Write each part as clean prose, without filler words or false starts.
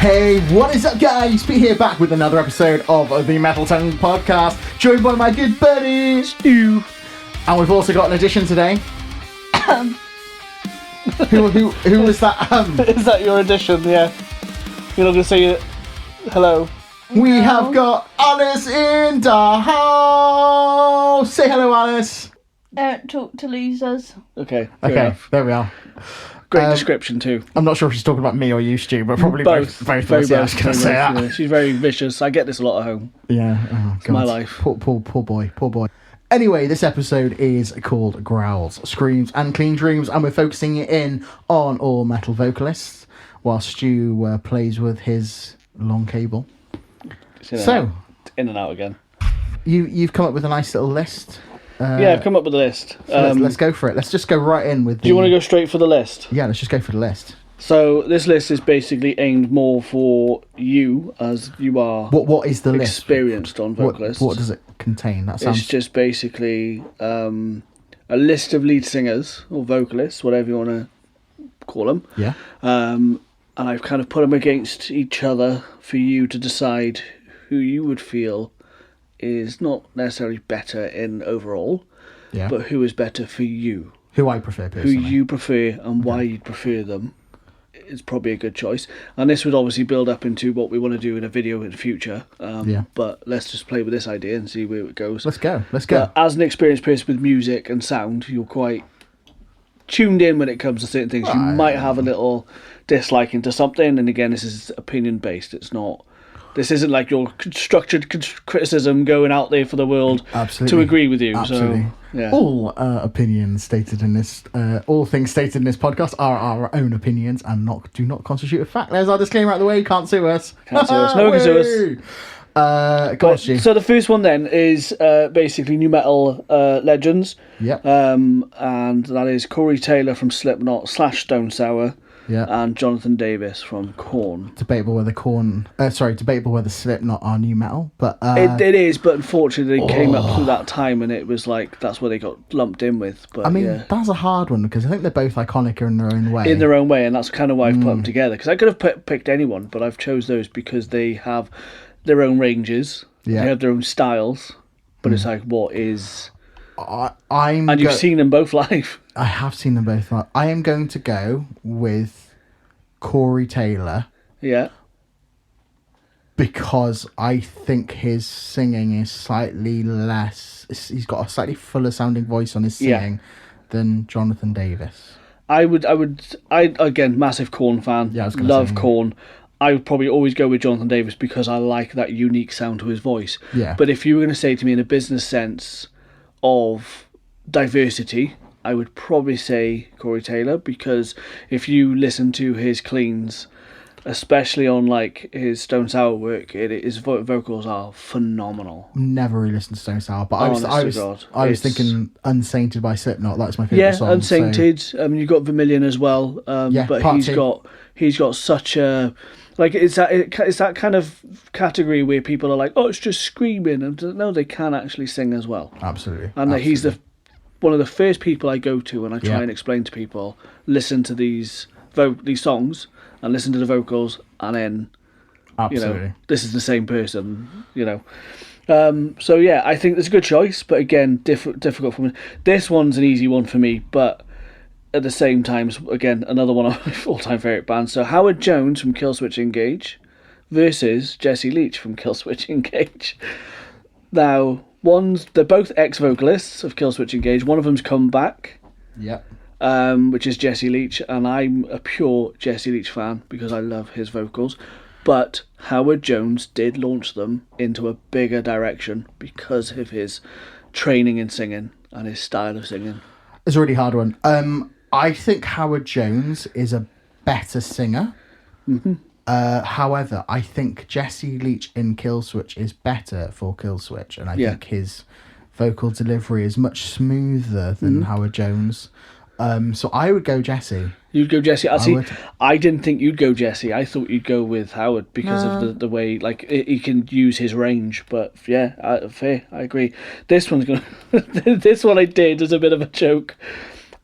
Hey, what is up, guys? Pete here, back with another episode of the Metal Tongue Podcast, joined by my good buddy Stu. And we've also got an addition today. Who was that? Is that your addition? Yeah. You're not going to say hello. We have got Alice in the house. Say hello, Alice. Talk to losers. Okay. Okay, there we are. Great description too. I'm not sure if she's talking about me or you, Stu, but probably both of us. Yeah, I was going to say that. Yeah. She's very vicious. I get this a lot at home. Yeah. Oh, it's my life. Poor boy. Anyway, this episode is called Growls, Screams and Clean Dreams, and we're focusing it in on all metal vocalists, while Stu plays with his long cable. So, in and out again. You've come up with a nice little list. Yeah, I've come up with a list. So let's go for it. Let's just go right in with. Do you want to go straight for the list? Yeah, let's just go for the list. So this list is basically aimed more for you, as you are. What is the experienced list? on vocalists? What does it contain? That sounds. It's just basically a list of lead singers or vocalists, whatever you want to call them. Yeah. And I've kind of put them against each other for you to decide who you would feel is not necessarily better in overall, but who is better for you. Who I prefer personally. Who you prefer and why you'd prefer them is probably a good choice. And this would obviously build up into what we want to do in a video in the future. But let's just play with this idea and see where it goes. Let's go. As an experienced person with music and sound, you're quite tuned in when it comes to certain things. You might have a little disliking to something, and again, this is opinion based. This isn't like your structured criticism going out there for the world to agree with you. Absolutely. So, yeah. All opinions stated in this, all things stated in this podcast are our own opinions and do not constitute a fact. There's our disclaimer out the way. Can't sue us. Can't sue us. No one can sue us. So the first one then is basically new metal legends. Yep. And that is Corey Taylor from Slipknot / Stone Sour. Yeah. And Jonathan Davis from Korn. Debatable whether Slipknot are new metal, but it is. But unfortunately, they came up through that time, and it was like that's where they got lumped in with. But I mean, that's a hard one because I think they're both iconic in their own way. In their own way, and that's kind of why I've put them together. Because I could have picked anyone, but I've chose those because they have their own ranges. Yeah. They have their own styles. But it's like, what is? And you've seen them both live. I have seen them both live. I am going to go with Corey Taylor. Yeah. Because I think his singing is slightly less. He's got a slightly fuller sounding voice on his singing than Jonathan Davis. I again, massive Korn fan. Yeah, I was gonna love Korn. I would probably always go with Jonathan Davis because I like that unique sound to his voice. Yeah. But if you were going to say to me in a business sense of diversity, I would probably say Corey Taylor, because if you listen to his cleans, especially on like his Stone Sour work, his vocals are phenomenal. Never really listened to Stone Sour, but I was thinking Unsainted by Slipknot. That's my favourite song. Yeah, Unsainted. So. You've got Vermilion as well. But he's got such a it's that kind of category where people are like, oh, it's just screaming, and no, they can actually sing as well. Absolutely. And he's one of the first people I go to when I try and explain to people, listen to these songs and listen to the vocals, and then this is the same person. So yeah, I think it's a good choice, but again, difficult for me. This one's an easy one for me, but at the same time, again, another one of my all-time favourite bands. So Howard Jones from Killswitch Engage versus Jesse Leach from Killswitch Engage. Now, they're both ex-vocalists of Killswitch Engage. One of them's come back, which is Jesse Leach, and I'm a pure Jesse Leach fan because I love his vocals. But Howard Jones did launch them into a bigger direction because of his training in singing and his style of singing. It's a really hard one. I think Howard Jones is a better singer. Mm-hmm. However, I think Jesse Leach in Killswitch is better for Killswitch, and I think his vocal delivery is much smoother than Howard Jones. So I would go Jesse. You'd go Jesse. I didn't think you'd go Jesse. I thought you'd go with Howard because of the way he can use his range. But yeah, fair. I agree. This one's going. This one I did as a bit of a joke.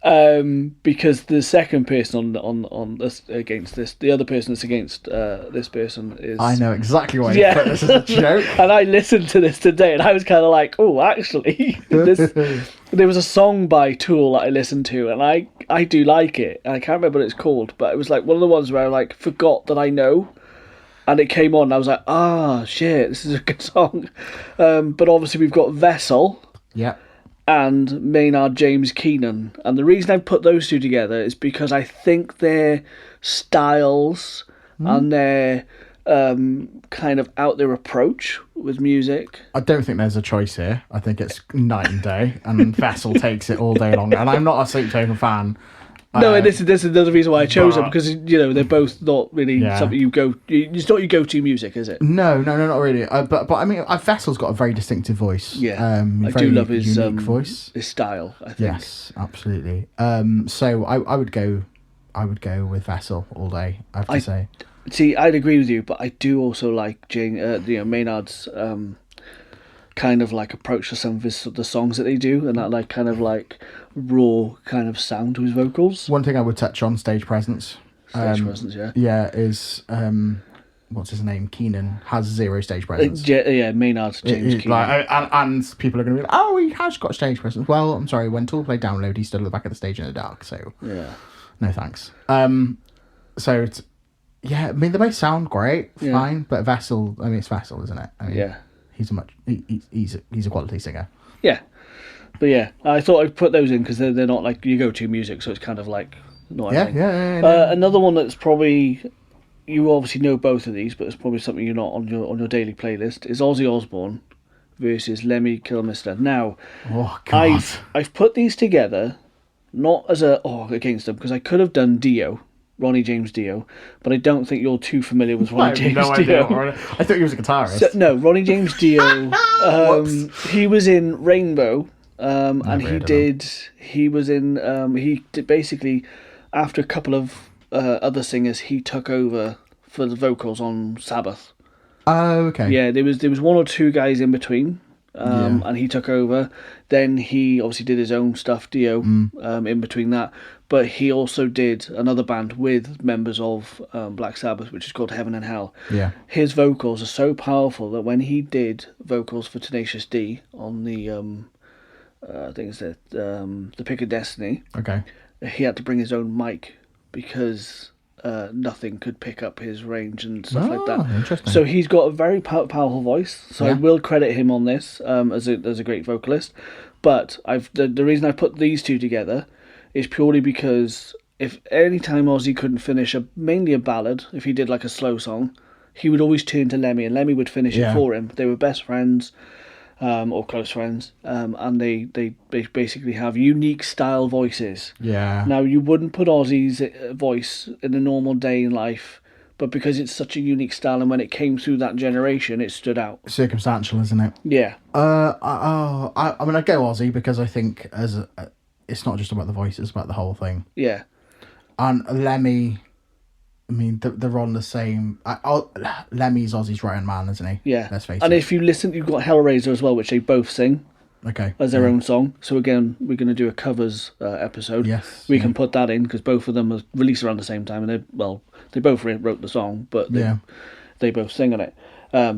Because the second person on this against this, the other person that's against this person is. I know exactly why you put this as a joke. And I listened to this today, and I was kind of like, oh, actually, there was a song by Tool that I listened to, and I do like it. And I can't remember what it's called, but it was like one of the ones where I like forgot that I know. And it came on, and I was like, shit, this is a good song. But obviously we've got Vessel. Yeah. And Maynard James Keenan. And the reason I've put those two together is because I think their styles and their kind of out there approach with music. I don't think there's a choice here. I think it's night and day, and Vessel takes it all day long. And I'm not a Sleep Token fan. No, and this is another reason why I chose them, because they're both not really something you go. It's not your go-to music, is it? No, not really. But I mean, Vessel's got a very distinctive voice. Yeah, I do love his unique voice, his style. I think. Yes, absolutely. So I would go with Vessel all day. I have to say. See, I'd agree with you, but I do also like Maynard's kind of like approach to some of the songs that they do, and that like kind of like raw kind of sound to his vocals. One thing I would touch on, stage presence. Yeah, is what's his name? Keenan has zero stage presence. Maynard James Keenan. And people are going to be like, oh, he has got stage presence. Well, I'm sorry, when Tool played Download, he stood at the back of the stage in the dark, so yeah, no thanks. So it's, yeah, I mean, they both sound great, fine, but Vessel, I mean, it's Vessel, isn't it? I mean, he's a quality singer. Yeah. But yeah, I thought I'd put those in because they're not like your go-to music, so it's kind of like not everything. Another one that's probably, you obviously know both of these, but it's probably something you're not on your daily playlist, is Ozzy Osbourne versus Lemmy Kilmister. Now, I've put these together not as against them, because I could have done Dio. Ronnie James Dio, but I don't think you're too familiar with Ronnie James Dio. Idea. I thought he was a guitarist. So, no, Ronnie James Dio. He was in Rainbow, and he did basically, after a couple of other singers, he took over for the vocals on Sabbath. Oh, okay. Yeah, there was one or two guys in between. And he took over. Then he obviously did his own stuff, Dio, in between that. But he also did another band with members of Black Sabbath, which is called Heaven and Hell. Yeah. His vocals are so powerful that when he did vocals for Tenacious D on the, I think it's the Pick of Destiny, okay, he had to bring his own mic because nothing could pick up his range and stuff like that. Interesting. So he's got a very powerful voice. So I will credit him on this as a great vocalist. But the reason I put these two together is purely because if any time Ozzy couldn't finish mainly a ballad, if he did like a slow song, he would always turn to Lemmy, and Lemmy would finish it for him. They were best friends. Or close friends, and they basically have unique style voices. Yeah. Now, you wouldn't put Ozzy's voice in a normal day in life, but because it's such a unique style, and when it came through that generation, it stood out. Circumstantial, isn't it? Yeah. I mean, I go Ozzy because I think it's not just about the voice; it's about the whole thing. Yeah. And Lemmy, I mean, they're on the same. Lemmy's Ozzy's right hand man, isn't he? Yeah. Let's face it. And if you listen, you've got Hellraiser as well, which they both sing. Okay. As their own song. So again, we're going to do a covers episode. Yes. We can put that in because both of them were released around the same time, and they both wrote the song, but they both sing on it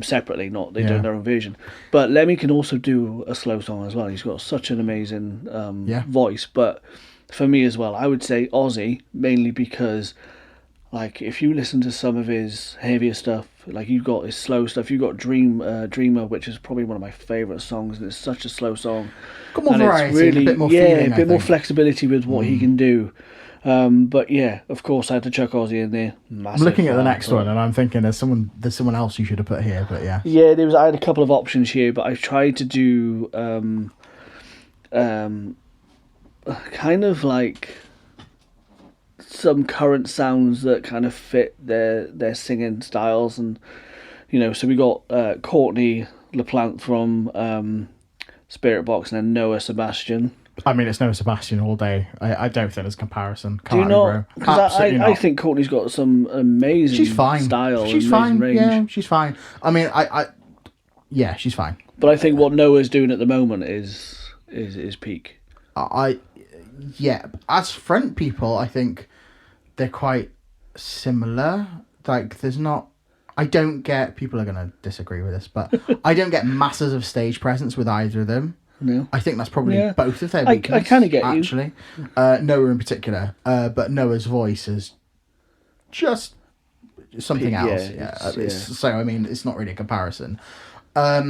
separately. Not they do their own version. But Lemmy can also do a slow song as well. He's got such an amazing voice. But for me as well, I would say Ozzy, mainly because, like, if you listen to some of his heavier stuff, like you've got his slow stuff, you've got Dreamer, which is probably one of my favourite songs, and it's such a slow song. Got more variety, really, a bit more feeling, a bit more flexibility with what he can do. But yeah, of course, I had to chuck Ozzy in there. I'm looking at the next one, and I'm thinking there's someone else you should have put here, but yeah. Yeah, I had a couple of options here, but I've tried to do kind of like some current sounds that kind of fit their singing styles, and so we got Courtney LaPlante from Spirit Box, and then Noah Sebastian. I mean, it's Noah Sebastian all day. I don't think there's comparison. Do you not? Because I think Courtney's got some amazing style. She's fine. Range. Yeah, she's fine. I mean, yeah, she's fine. But I think what Noah's doing at the moment is peak. yeah, as front people, I think they're quite similar. Like, there's not... I don't get... People are going to disagree with this, but I don't get masses of stage presence with either of them. No. I think that's probably both of their weaknesses. I kind of get actually. Noah in particular. But Noah's voice is just something else. So, I mean, it's not really a comparison. I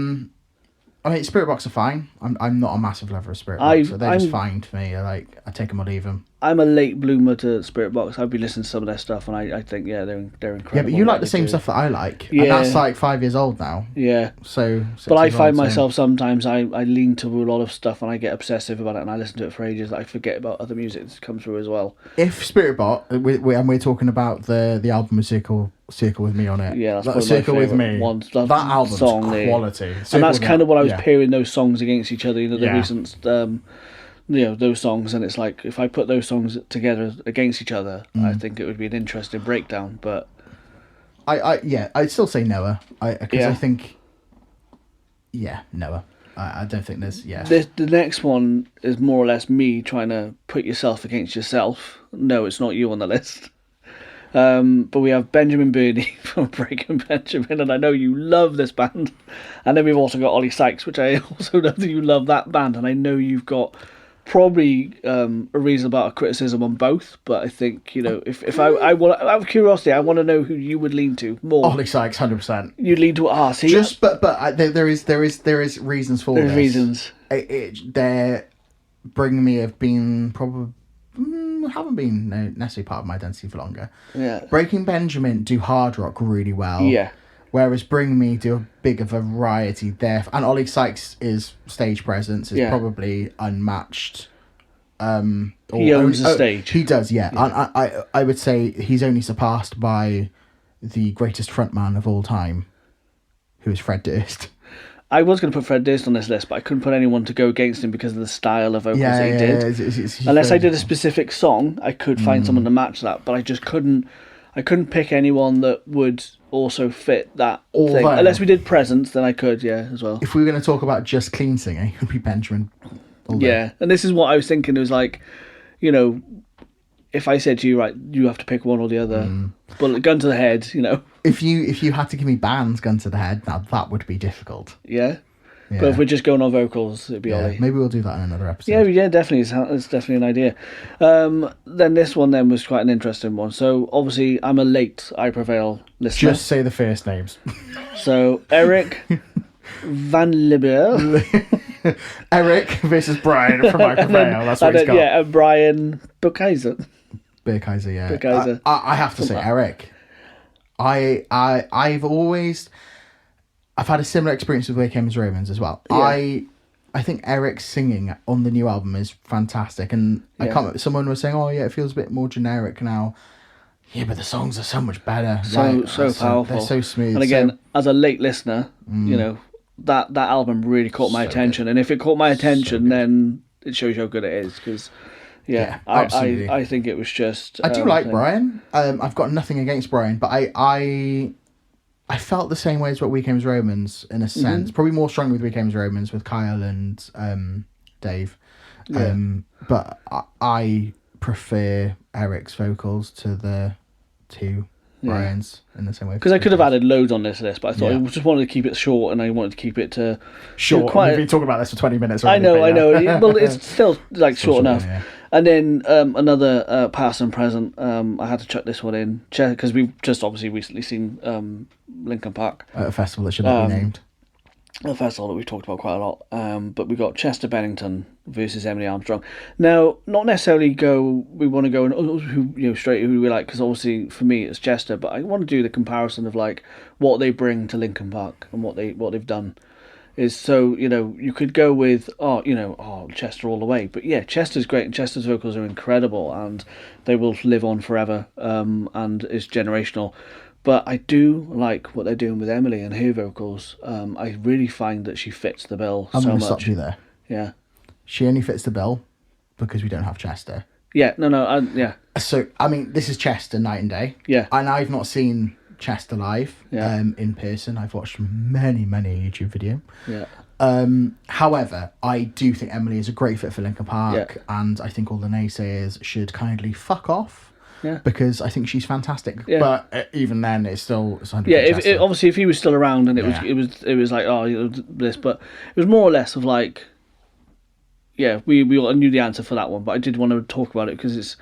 mean, Spirit Box are fine. I'm not a massive lover of Spirit Box, so they're just fine to me. I take them or leave them. I'm a late bloomer to Spirit Box. I've been listening to some of their stuff, and I think, they're incredible. Yeah, but you like the same stuff that I like. Yeah. And that's like 5 years old now. Yeah. So but I find myself sometimes, I lean to a lot of stuff, and I get obsessive about it, and I listen to it for ages. I forget about other music that comes through as well. If Spirit Box, and we're talking about the album with Circle with Me on it. Yeah, that's that one of Circle my with Me. ones. That album's quality. And that's kind of what I was pairing those songs against each other. The recent... those songs, and it's like, if I put those songs together against each other, I think it would be an interesting breakdown. But I'd still say Noah, because I think Noah. I don't think there's The next one is more or less me trying to put yourself against yourself. No, it's not you on the list. But we have Benjamin Birdie from Breaking Benjamin, and I know you love this band. And then we've also got Ollie Sykes, which I also know that you love that band, and I know you've got probably a reasonable amount of criticism on both. But I think, if I want, out of curiosity, I want to know who you would lean to more. Ollie Sykes, 100%. You'd lean to RC. Just, but there is reasons for this. There's reasons. Their Bring Me have been probably. Haven't been necessarily part of my identity for longer. Yeah. Breaking Benjamin do hard rock really well. Yeah. Whereas Bring Me do a bigger variety there. And Ollie Sykes' stage presence is probably unmatched. He owns the stage. He does, yeah. And I would say he's only surpassed by the greatest frontman of all time, who is Fred Durst. I was going to put Fred Durst on this list, but I couldn't put anyone to go against him because of the style of vocals that he did. Unless I did a specific song, I could find someone to match that, but I just couldn't. I couldn't pick anyone that would also fit that thing. Unless we did Presence, then I could, as well. If we were going to talk about just clean singing, it would be Benjamin. Yeah, and this is what I was thinking. It was like, if I said to you, right, you have to pick one or the other, but gun to the head, If you had to give me bands, gun to the head, now that would be difficult. Yeah. But if we're just going on vocals, it'd be Ollie. Maybe we'll do that in another episode. Yeah, definitely. It's definitely an idea. Then this one then was quite an interesting one. So obviously I'm a late I Prevail listener. Just say the first names. So Eric Van Libber. Eric versus Brian from I Prevail. That's what he's got. Yeah, and Brian Burkeiser. Burkeiser, yeah. Burkeiser. I have to say, Eric. I've had a similar experience with Where Came As Romans as well. Yeah. I think Eric's singing on the new album is fantastic, and I can't. Someone was saying, "Oh yeah, it feels a bit more generic now." Yeah, but the songs are so much better. So powerful. They're so smooth. And again, as a late listener, that album really caught my attention, and if it caught my attention, then it shows you how good it is. Because absolutely. I think it was just. I do like Brian. I've got nothing against Brian, but I felt the same way as what We Came As Romans in a sense. Probably more strongly with We Came As Romans with Kyle and Dave. Yeah. But I prefer Eric's vocals to the two Brian's in the same way. Because I could have added loads on this list, but I thought I just wanted to keep it short, and I wanted to keep it to short. We've been talking about this for 20 minutes already. I know. Well, it's still short enough. Yeah. And then another past and present. I had to chuck this one in because we've just obviously recently seen Linkin Park at a festival that should not be named. A festival that we've talked about quite a lot. But we got Chester Bennington versus Emily Armstrong. Now, not necessarily we want to go and straight who we like, because obviously for me it's Chester. But I want to do the comparison of like what they bring to Linkin Park and what they've done. Is so you could go with Chester all the way, but Chester's great and Chester's vocals are incredible and they will live on forever, and is generational. But I do like what they're doing with Emily and her vocals. I really find that she fits the bill so much. I'm going to stop you there. Yeah, she only fits the bill because we don't have Chester. Yeah, no. So I mean, this is Chester night and day. Yeah, and I've not seen Chester live in person. I've watched many YouTube video. Yeah. However, I do think Emily is a great fit for Linkin Park, and I think all the naysayers should kindly fuck off. Yeah. Because I think she's fantastic. Yeah. But even then, it's 100%. Yeah, obviously, if he was still around and it was like, oh, you know, this, but it was more or less of like, yeah, we all knew the answer for that one, but I did want to talk about it because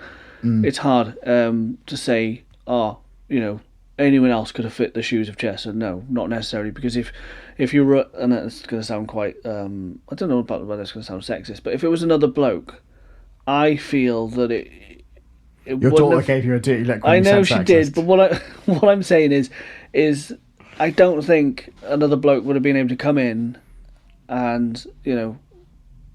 it's hard to say, oh, you know, anyone else could have fit the shoes of Chester. No, not necessarily, because if you were, and it's going to sound quite, I don't know about whether it's going to sound sexist, but if it was another bloke, I feel that your daughter gave you a dirty look. I know she did, but what I'm saying is I don't think another bloke would have been able to come in and, you know,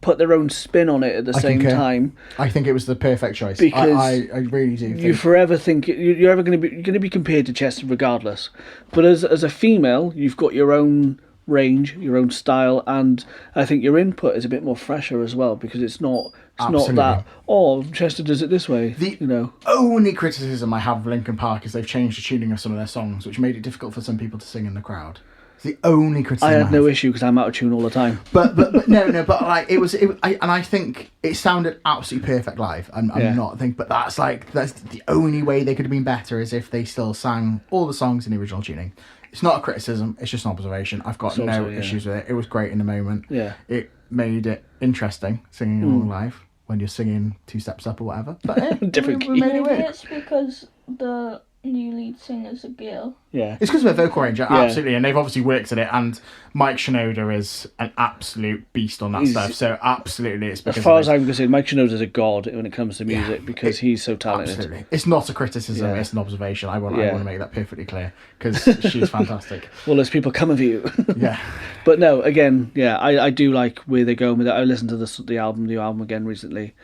put their own spin on it at the same time. I think it was the perfect choice. Because I really do. You forever think you're ever going to be compared to Chester regardless. But as a female, you've got your own range, your own style, and I think your input is a bit more fresher as well, because it's not that, oh, Chester does it this way. The only criticism I have of Linkin Park is they've changed the tuning of some of their songs, which made it difficult for some people to sing in the crowd. It's the only criticism I had no issue because I'm out of tune all the time. But like I think it sounded absolutely perfect live. I'm not thinking, but that's the only way they could have been better is if they still sang all the songs in the original tuning. It's not a criticism, it's just an observation. I've got no issues with it. It was great in the moment. Yeah. It made it interesting singing along live when you're singing two steps up or whatever. But different key. We made it work. Maybe it's because the new lead singer's a girl. Yeah. It's because of their vocal range, absolutely, and they've obviously worked at it, and Mike Shinoda is an absolute beast on that stuff, so absolutely it's because as far as I'm concerned, Mike Shinoda's a god when it comes to music, because he's so talented. Absolutely. It's not a criticism, it's an observation. I want to make that perfectly clear, because she's fantastic. Well, there's people coming for you. Yeah. But no, again, I do like where they're going with it. I listened to the new album again recently,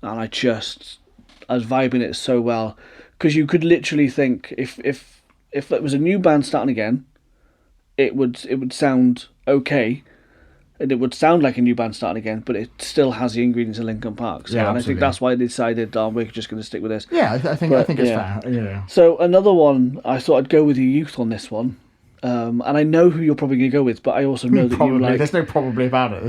and I was vibing it so well. Because you could literally think if it was a new band starting again, it would sound okay, and it would sound like a new band starting again, but it still has the ingredients of Linkin Park. So, and I think that's why they decided, we're just going to stick with this. Yeah, I think it's fair. Yeah. So another one, I thought I'd go with your youth on this one. And I know who you're probably going to go with, but I also know that you like... There's no probably about it.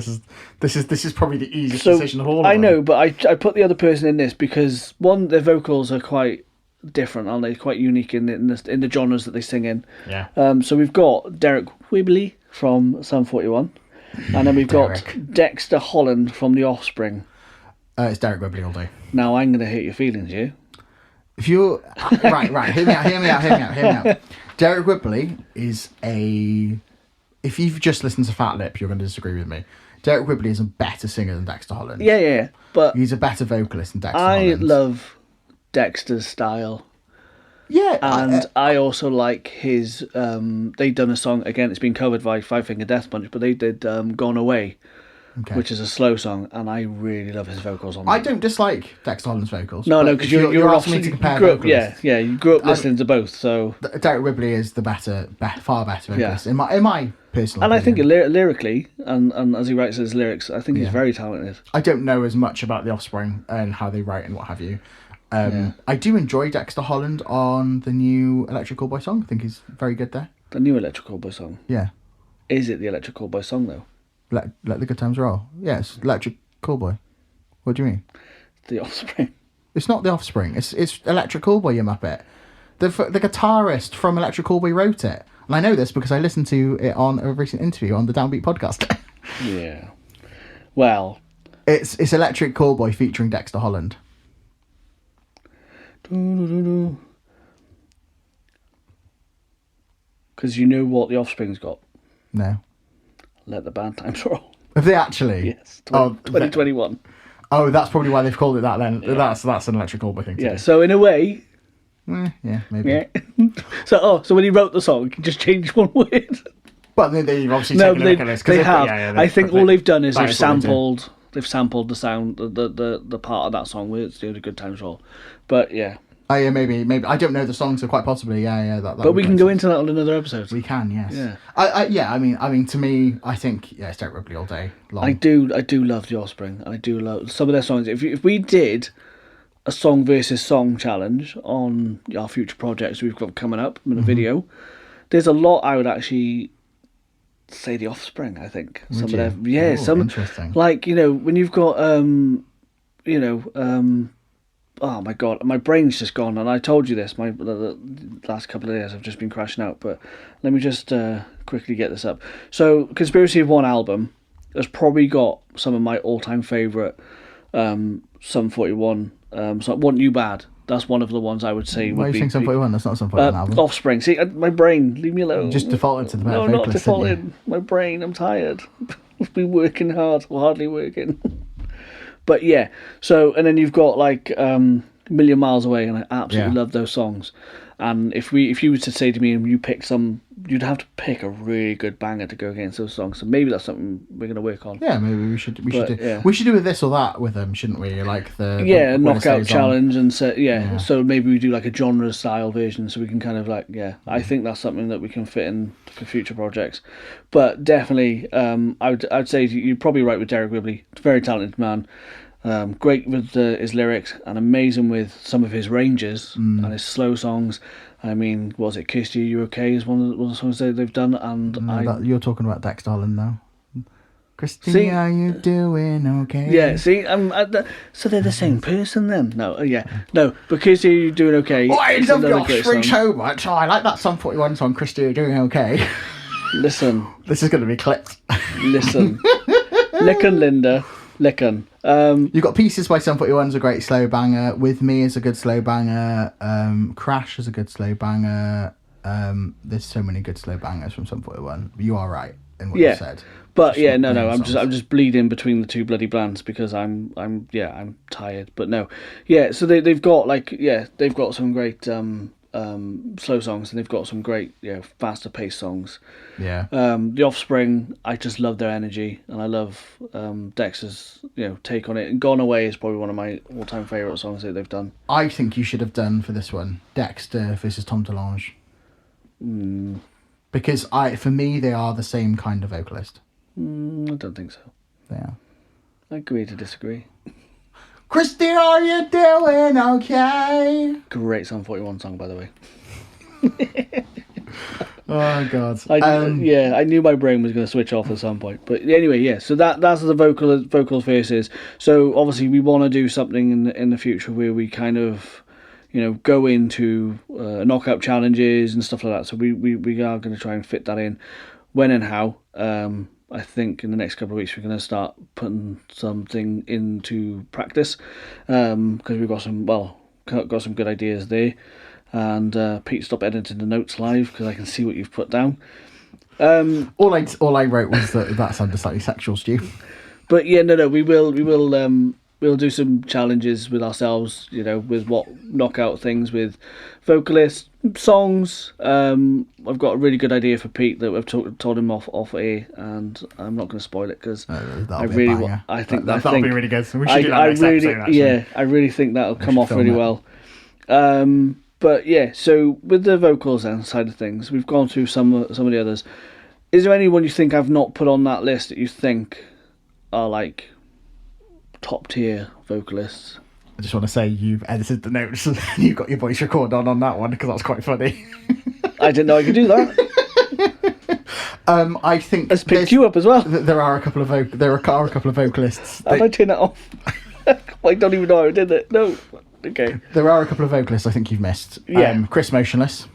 This is probably the easiest decision of all of them. I know, but I put the other person in this because, one, their vocals are quite different, aren't they? Quite unique in the genres that they sing in. Yeah. So we've got Derek Whibley from Sum 41, and then we've got Dexter Holland from The Offspring. It's Derek Whibley all day. Now I'm going to hurt your feelings, you. If you're right, hear me out. Derek Whibley is if you've just listened to Fat Lip, you're going to disagree with me. Derek Whibley is a better singer than Dexter Holland. Yeah, but he's a better vocalist than Dexter Holland. I love Dexter's style. Yeah. And I also like his they've done a song, again, it's been covered by Five Finger Death Punch, but they did Gone Away, which is a slow song, and I really love his vocals on that. I don't dislike Dexter Holland's vocals. No, because you're asking me to compare vocalists. Yeah, you grew up listening to both, so... Derek Whibley is the far better vocalist, in my personal and opinion. I think lyrically, and as he writes his lyrics, I think he's very talented. I don't know as much about The Offspring and how they write and what have you. I do enjoy Dexter Holland on the new Electric Callboy song. I think he's very good there. The new Electric Callboy song? Yeah. Is it the Electric Callboy song, though? Let the Good Times Roll. Yeah, it's Electric Callboy. What do you mean? The Offspring. It's not The Offspring. It's Electric Callboy, you muppet. The guitarist from Electric Callboy wrote it. And I know this because I listened to it on a recent interview on the Downbeat podcast. Yeah. Well... It's Electric Callboy featuring Dexter Holland. Because you know what The Offspring's got? No. Let the Bad Times Roll. Have they actually? Yes. 2021. Oh, that's probably why they've called it that then. Yeah. That's an Electric Callboy thing. Yeah, so in a way... yeah, maybe. Yeah. So when he wrote the song, he just changed one word. But they've obviously taken a look at this. They have. I think all they've done is they've sampled the sound, the part of that song where it's doing a Good Times Roll. But yeah. Oh yeah, maybe. I don't know the song, so quite possibly, yeah. That but we can go into that on another episode. We can, yes. Yeah. I mean, to me, I think it's Derek Whibley all day long. I do love The Offspring. I do love some of their songs. If we did a song versus song challenge on our future projects we've got coming up in a video, there's a lot I would actually say The Offspring. I think Would some of you? their Interesting. like when you've got oh my god, my brain's just gone. And I told you this. The last couple of days I've just been crashing out. But let me just quickly get this up. So Conspiracy of One album has probably got some of my all-time favourite Sum 41. So Want You Bad. That's one of the ones I would say. Why are you saying Sum 41? That's not Sum 41 album. Offspring. See, my brain, leave me alone. You just defaulted to the better No, vocalist, not defaulting. My brain, I'm tired. I've been working hard, or hardly working. But yeah, so, and then you've got like Million Miles Away, and I absolutely love those songs. And if you were to say to me and you pick some, you'd have to pick a really good banger to go against those songs. So maybe that's something we're going to work on. Yeah, maybe we should do. Yeah. We should do with this or that with them, shouldn't we? Like the knockout challenge, and so maybe we do like a genre style version, so we can kind of like I think that's something that we can fit in for future projects. But definitely, I'd say you're probably right with Derek Whibley. Very talented man. Great with his lyrics and amazing with some of his ranges and his slow songs. I mean, was it Kirsty, Are You Okay is one of the songs they've done. And you're talking about Dex Darling now. Christy, are you doing okay? Yeah, see, so they're the same person then? No, no, but Kirsty, Are You Doing Okay? Oh, I love The Offspring so much. Oh, I like that Sum 41 song, Christy, Are You Doing Okay? Listen. This is going to be clipped. Listen. Licken, Linda. Licken. You've got Pieces by Sum 41's a great slow banger. With Me is a good slow banger. Crash is a good slow banger. There's so many good slow bangers from Sum 41. You are right in what you said. But I'm just bleeding between the two bloody bands because I'm tired. But no, so they've got some great slow songs, and they've got some great faster paced songs. The Offspring, I just love their energy, and I love Dex's take on it. And Gone Away is probably one of my all time favourite songs that they've done. I think you should have done for this one Dexter versus Tom DeLonge. Because for me they are the same kind of vocalist. I don't think so. They are. I agree to disagree. Christy, are you doing okay? Great Sum 41 song, by the way. Oh God! I knew my brain was going to switch off at some point. But anyway, so that's the vocal verses. So obviously we want to do something in the future where we kind of go into knockout challenges and stuff like that. So we are going to try and fit that in. When and how? I think in the next couple of weeks we're going to start putting something into practice because we've got some good ideas there. And Pete, stop editing the notes live because I can see what you've put down. All I wrote was that sounded slightly sexual, Stu. But we'll do some challenges with ourselves, with what knockout things with vocalists, songs. I've got a really good idea for Pete that we've told him off air, and I'm not going to spoil it because I think that'll be really good. So we should do that next episode. Actually. I really think that'll come off really well. But so with the vocals and side of things, we've gone through some of the others. Is there anyone you think I've not put on that list that you think are like top tier vocalists? I just want to say you've edited the notes and you've got your voice record on that one because that's quite funny. I didn't know I could do that. I think let's pick you up as well. There are a couple of vocalists. How did I turn that off? I don't even know how I did it. No. Okay. There are a couple of vocalists I think you've missed. Chris Motionless,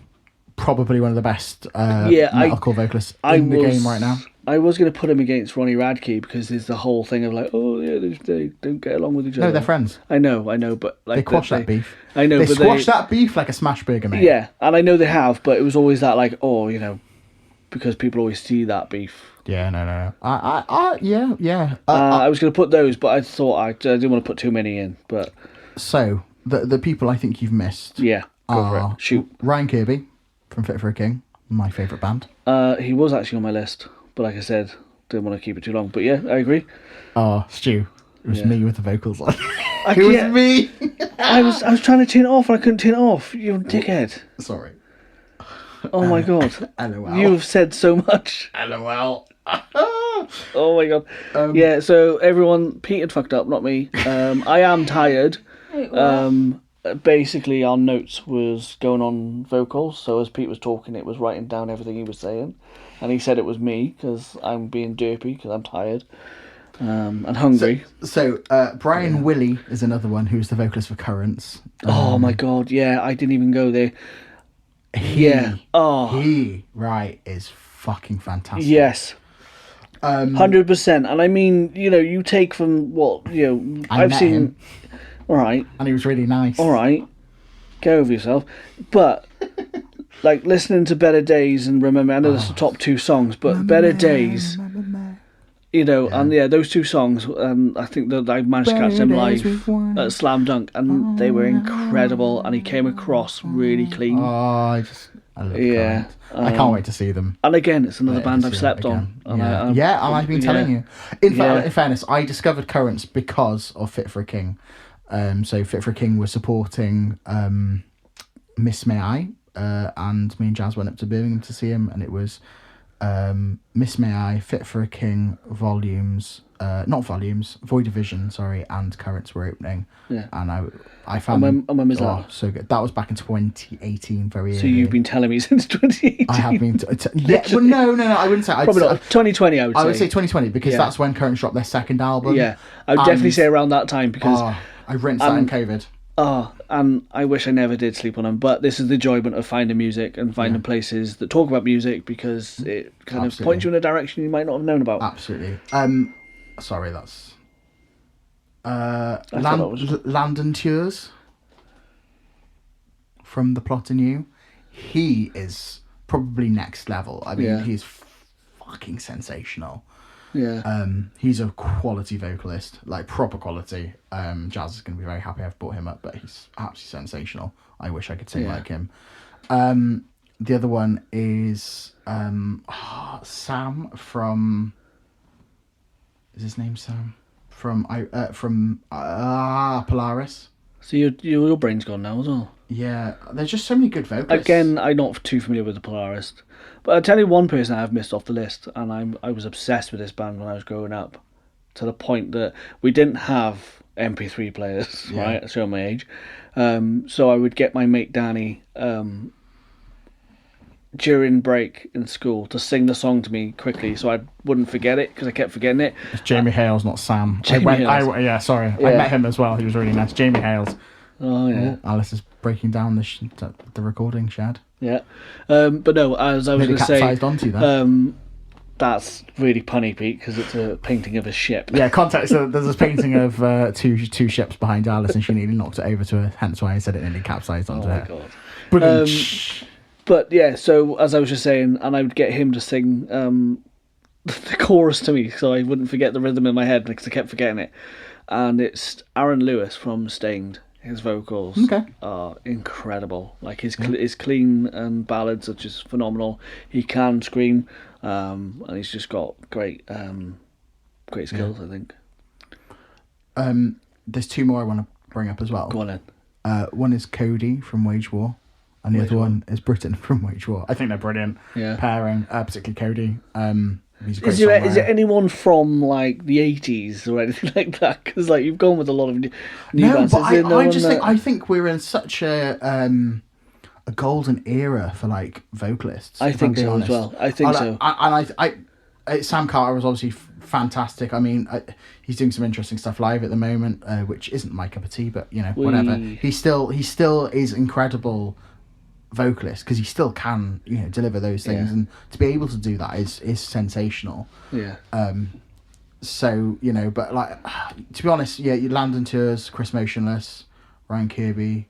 probably one of the best metalcore vocalists in the game right now. I was going to put him against Ronnie Radke because there's the whole thing of like, they don't get along with each other. No, they're friends. I know, but like they quash that beef. I know, they but squash that beef like a smash burger, mate. Yeah, and I know they have, but it was always that like, because people always see that beef. Yeah, no. Yeah. I was going to put those, but I thought I didn't want to put too many in. But so the people I think you've missed. Yeah, go for it. Shoot. Ryan Kirby from Fit for a King, my favourite band. He was actually on my list, but like I said, didn't want to keep it too long. But yeah, I agree. Oh, Stu, it was me with the vocals on. It was me. I was trying to turn it off and I couldn't turn it off. You dickhead. Sorry. Oh my God. LOL. You've said so much. LOL. Oh my God. So everyone, Pete had fucked up, not me. I am tired. basically our notes was going on vocals, so as Pete was talking it was writing down everything he was saying, and he said it was me because I'm being derpy because I'm tired and hungry. So Brian Willie is another one who's the vocalist for Currents. Oh my god, yeah, I didn't even go there. He is fucking fantastic. Yes. 100%. And I mean, you take from what, I've seen him. All right. And he was really nice. All right. Get over yourself. But, like, listening to Better Days and Remember, I know that's the top 2 songs, but Better Days, and those 2 songs, I think that I managed to catch them live at Slam Dunk, and they were incredible, and he came across really clean. I love Currents. I can't wait to see them. And again, it's another band I've slept on. And I've been telling you. In fairness, I discovered Currents because of Fit for a King. So Fit for a King was supporting Miss May I, and me and Jazz went up to Birmingham to see him, and it was Miss May I, Fit for a King, Void Division, and Currents were opening. Yeah. And I found them that? So good. That was back in 2018, very So early. you've been telling me since 2018? I have been. Well, no, I wouldn't say. Probably not. 2020, I would say. I would say 2020 because that's when Currents dropped their second album. Yeah, I would definitely say around that time because... I rinsed that in COVID. And I wish I never did sleep on them, but this is the enjoyment of finding music and finding places that talk about music because it kind of points you in a direction you might not have known about. Absolutely. Sorry, that's... Landon Tours from The Plot and You. He is probably next level. I mean, he's fucking sensational. Yeah. He's a quality vocalist, like proper quality. Jazz is going to be very happy I've brought him up, but he's absolutely sensational. I wish I could sing like him. The other one is Sam from... Is his name Sam? From Polaris. So your brain's gone now as well. Yeah, there's just so many good vocalists. Again, I'm not too familiar with the Polaris, but I'll tell you one person I've missed off the list, and I was obsessed with this band when I was growing up, to the point that we didn't have MP3 players, right? Show my age. So I would get my mate Danny during break in school to sing the song to me quickly so I wouldn't forget it because I kept forgetting it. It's Jamie Hales, not Sam. Jamie Hales. I met him as well. He was really nice. Jamie Hales. Oh yeah. Alice is breaking down the recording shed. Yeah. But no, as I was going to say, onto that. That's really punny, Pete, because it's a painting of a ship. Yeah, context. So there's this painting of two ships behind Alice, and she nearly knocked it over to her. Hence why I said it nearly capsized onto her. Oh my god. But yeah, so as I was just saying, and I would get him to sing the chorus to me so I wouldn't forget the rhythm in my head because I kept forgetting it. And it's Aaron Lewis from Stained. His vocals are incredible. Like his clean and ballads are just phenomenal. He can scream, and he's just got great skills. I think. There's 2 more I want to bring up as well. Go on then. One is Cody from Wage War, and the other one is Britain from Wage War. I think they're brilliant pairing, particularly Cody. He's a great songwriter. Is there anyone from like the 80s or anything like that? Because like you've gone with a lot of new bands. But I think we're in such a golden era for like vocalists. I think so as well. I think so. Sam Carter was obviously fantastic. I mean, he's doing some interesting stuff live at the moment, which isn't my cup of tea, but whatever. He still is incredible vocalist because he still can deliver those things, and to be able to do that is sensational. So but like to be honest, Landon Tours, Chris Motionless, Ryan Kirby,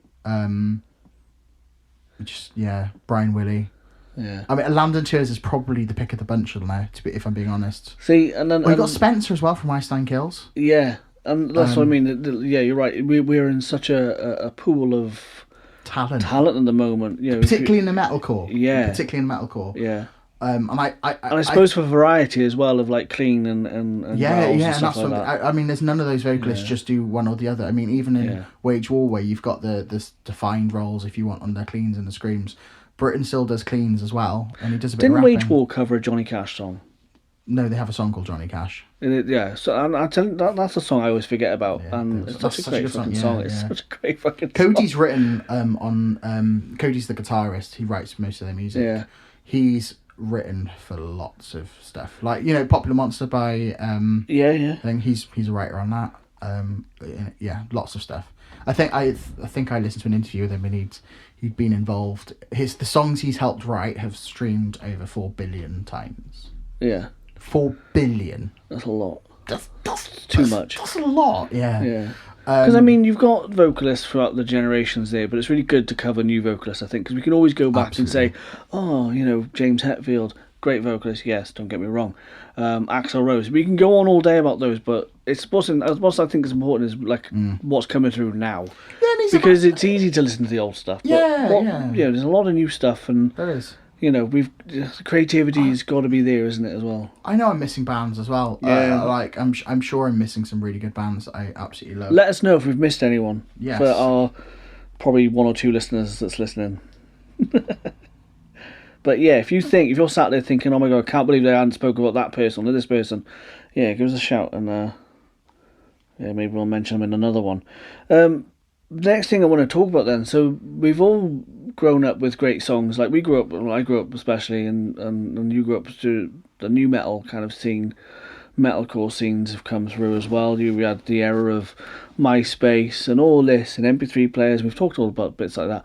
Brian Willie. I mean, Landon Tours is probably the pick of the bunch now, if I'm being honest. See, and then you've got Spencer as well from Einstein Kills. Yeah, and that's what I mean. Yeah, you're right. We're in such a pool of talent at the moment, particularly in the metalcore. Yeah, particularly in metalcore. Yeah. And I suppose for variety as well of like clean and and that's like that. I mean, there's none of those vocalists just do one or the other. I mean, even in Wage War, where you've got the defined roles if you want on the cleans and the screams, Britain still does cleans as well, and he does a bit. Didn't of rapping. Wage War cover a Johnny Cash song? No, they have a song called Johnny Cash. Yeah, so and I tell you, that's a song I always forget about, Yeah, and it's such a great fucking song. It's such a great fucking Cody's song. written Cody's the guitarist. He writes most of their music. Yeah. He's written for lots of stuff, like Popular Monster by Yeah. thing. He's a writer on that. Yeah, lots of stuff. I think I listened to an interview with him, and he'd been involved. The songs he's helped write have streamed over 4 billion times. Yeah. 4 billion. That's a lot. That's too much. That's a lot. Yeah. Yeah. Because I mean, you've got vocalists throughout the generations there, but it's really good to cover new vocalists, I think, because we can always go back and say, oh, James Hetfield, great vocalist, yes, don't get me wrong. Axl Rose, we can go on all day about those, but what I think is important is like what's coming through now. Yeah, because it's easy to listen to the old stuff. But there's a lot of new stuff, and there is. Creativity's got to be there, isn't it, as well? I know I'm missing bands as well. Yeah. I'm sure I'm missing some really good bands that I absolutely love. Let us know if we've missed anyone. Yes. For our probably 1 or 2 listeners that's listening. But yeah, if you're sat there thinking, oh my god, I can't believe they hadn't spoke about that person or this person, yeah, give us a shout, and maybe we'll mention them in another one. Next thing I want to talk about then, so we've all grown up with great songs. Like I grew up especially, and you grew up through the new metal kind of scene. Metalcore scenes have come through as well. We had the era of MySpace and all this, and MP3 players. We've talked all about bits like that.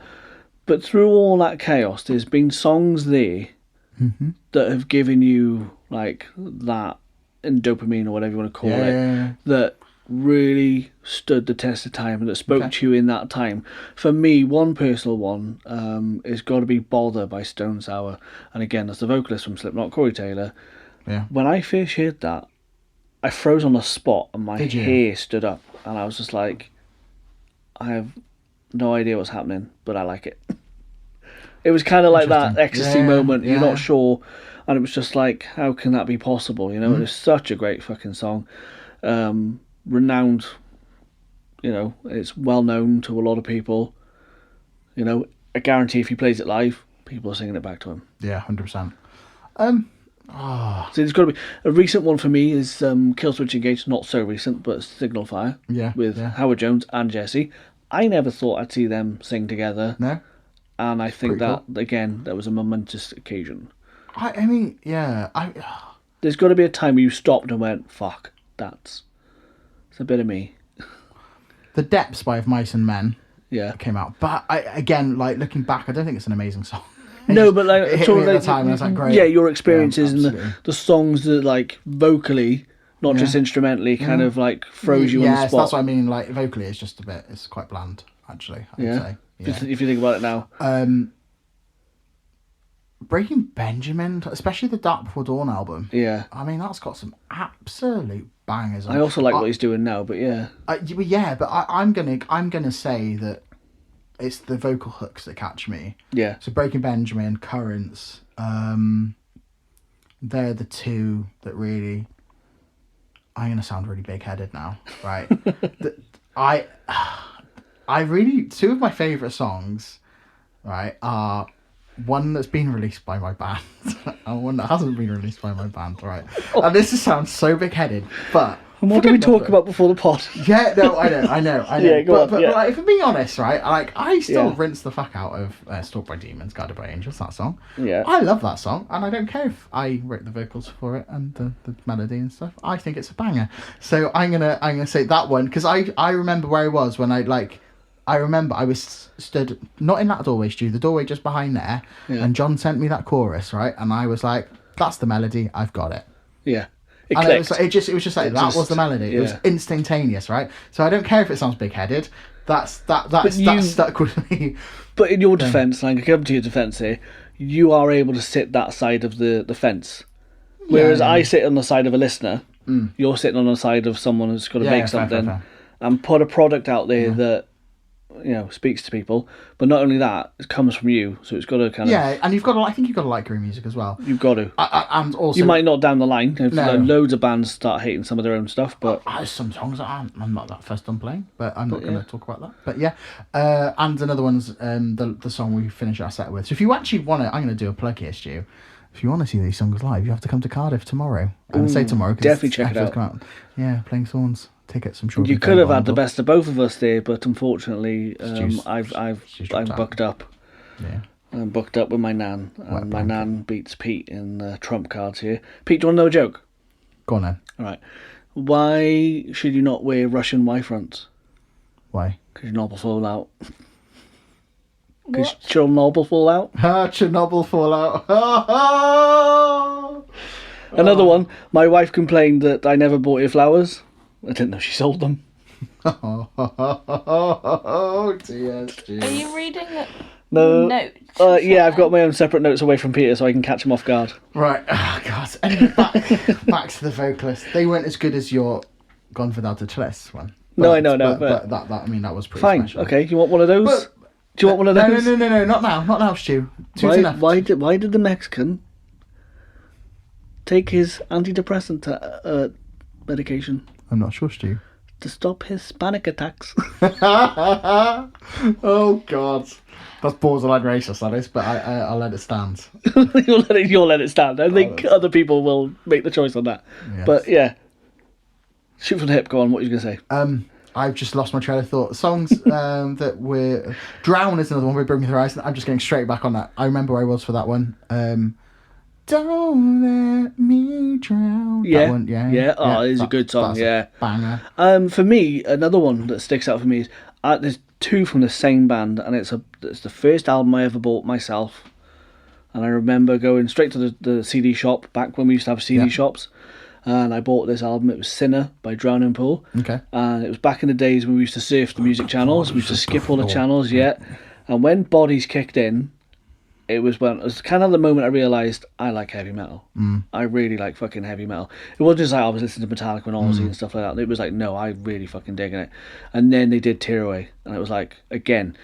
But through all that chaos, there's been songs there that have given you like that in dopamine or whatever you want to call it, that really stood the test of time and that spoke to you in that time. For me, one personal one is got to be Bother by Stone Sour. And again, that's the vocalist from Slipknot, Corey Taylor. Yeah. When I first heard that, I froze on the spot and my hair stood up. And I was just like, I have no idea what's happening, but I like it. It was kind of like that ecstasy moment. You're not sure. And it was just like, how can that be possible? It was such a great fucking song. Renowned, it's well known to a lot of people. I guarantee if he plays it live, people are singing it back to him. Yeah, 100%. So there's got to be a recent one for me is Killswitch Engage, not so recent, but Signal Fire with Howard Jones and Jesse. I never thought I'd see them sing together. No. And I think that, again, that was a momentous occasion. I mean, yeah. There's got to be a time where you stopped and went, fuck, it's a bit of me. The Depths by Of Mice and Men came out. But, again, like, looking back, I don't think it's an amazing song. No, but like, it hit me at the time and I was like, great. Yeah, your experiences and the songs that, like, vocally, not just instrumentally, kind of, like, froze you on the spot. That's what I mean. Like, vocally, it's quite bland, actually, I would say. Yeah. If you think about it now. Breaking Benjamin, especially the Dark Before Dawn album. Yeah. I mean, that's got some absolute bangers on. I also like what he's doing now, but yeah. But I'm gonna say that it's the vocal hooks that catch me. Yeah. So Breaking Benjamin, Currents, they're the two that really. I'm gonna sound really big-headed now, right? I really, two of my favourite songs, right, are one that's been released by my band and one that hasn't been released by my band, right? And this sounds so big-headed, but... And what did we talk about before the pod? Yeah, no, I know. Yeah, but like, if I'm being honest, right, like, I still rinse the fuck out of Stalked by Demons, Guided by Angels, that song. Yeah. I love that song, and I don't care if I wrote the vocals for it and the melody and stuff. I think it's a banger. So I'm gonna say that one, because I remember where I was when I remember I was stood, not in that doorway, Stu, the doorway just behind there, and John sent me that chorus, right? And I was like, that's the melody, I've got it. Yeah. It was just like, that was the melody. It was instantaneous, right? So I don't care if it sounds big-headed. That's stuck with me. But in your defence, like, I come to your defence here, you are able to sit that side of the fence. Whereas I sit on the side of a listener, you're sitting on the side of someone who's got to make something fair. And put a product out there that speaks to people. But not only that, it comes from you, so it's got to kind of... Yeah, and I think you've got to like green music as well. You've got to. And also... You might not down the line. Loads of bands start hating some of their own stuff, but... There's some songs that I'm not that first on playing, but I'm not going to talk about that. But yeah, and another one's the song we finish our set with. So if you actually want to... I'm going to do a plug here, Stu. if you want to see these songs live, you have to come to Cardiff tomorrow. And I say tomorrow because definitely check it out. Come out. Yeah, playing Thorns. Tickets, I'm sure. You could have had the best of both of us there, but unfortunately, Stu's I'm booked up. Yeah. I'm booked up with my nan, and my nan beats Pete in trump cards here. Pete, do you want to know a joke? Go on then. All right. Why should you not wear Russian Y-fronts? Why? Because your knob will fall out. Because What? Chernobyl will fall out. Chernobyl fallout. Another one. My wife complained that I never bought her flowers. I didn't know she sold them. Oh dear. Are you reading No. notes? Yeah, I've got my own separate notes away from Peter so I can catch him off guard. Right. Oh God. Anyway, back to the vocalist. They weren't as good as your Gone Without the Trellis one. No, I know, but that I mean that was pretty fine. special. Okay, you want one of those? But, do you want one of those? No, not now, Stu. Two's enough. Why did the Mexican take his antidepressant medication? I'm not sure, Stu. To stop his panic attacks. Oh God. That's borderline racist, that is, but I'll let it stand. You'll let it stand. I think other people will make the choice on that. Yes. But yeah. Shoot from the hip, go on, what are you going to say? I've just lost my train of thought. Songs that were... Drown is another one, we're Bring Me the Horizon. I'm just getting straight back on that. I remember where I was for that one. Don't let me drown. Yeah, that one, yeah. Oh, it's a good song, yeah. Banger. For me, another one that sticks out for me is... there's two from the same band, and it's the first album I ever bought myself. And I remember going straight to the CD shop, back when we used to have CD shops. And I bought this album. It was Sinner by Drowning Pool. Okay. And it was back in the days when we used to surf the music channels. We used to skip all the channels, And when Bodies kicked in, it was kind of the moment I realised I like heavy metal. I really like fucking heavy metal. It wasn't just like I was listening to Metallica and Ozzy and stuff like that. It was like, no, I really fucking digging it. And then they did Tear Away. And it was like, again,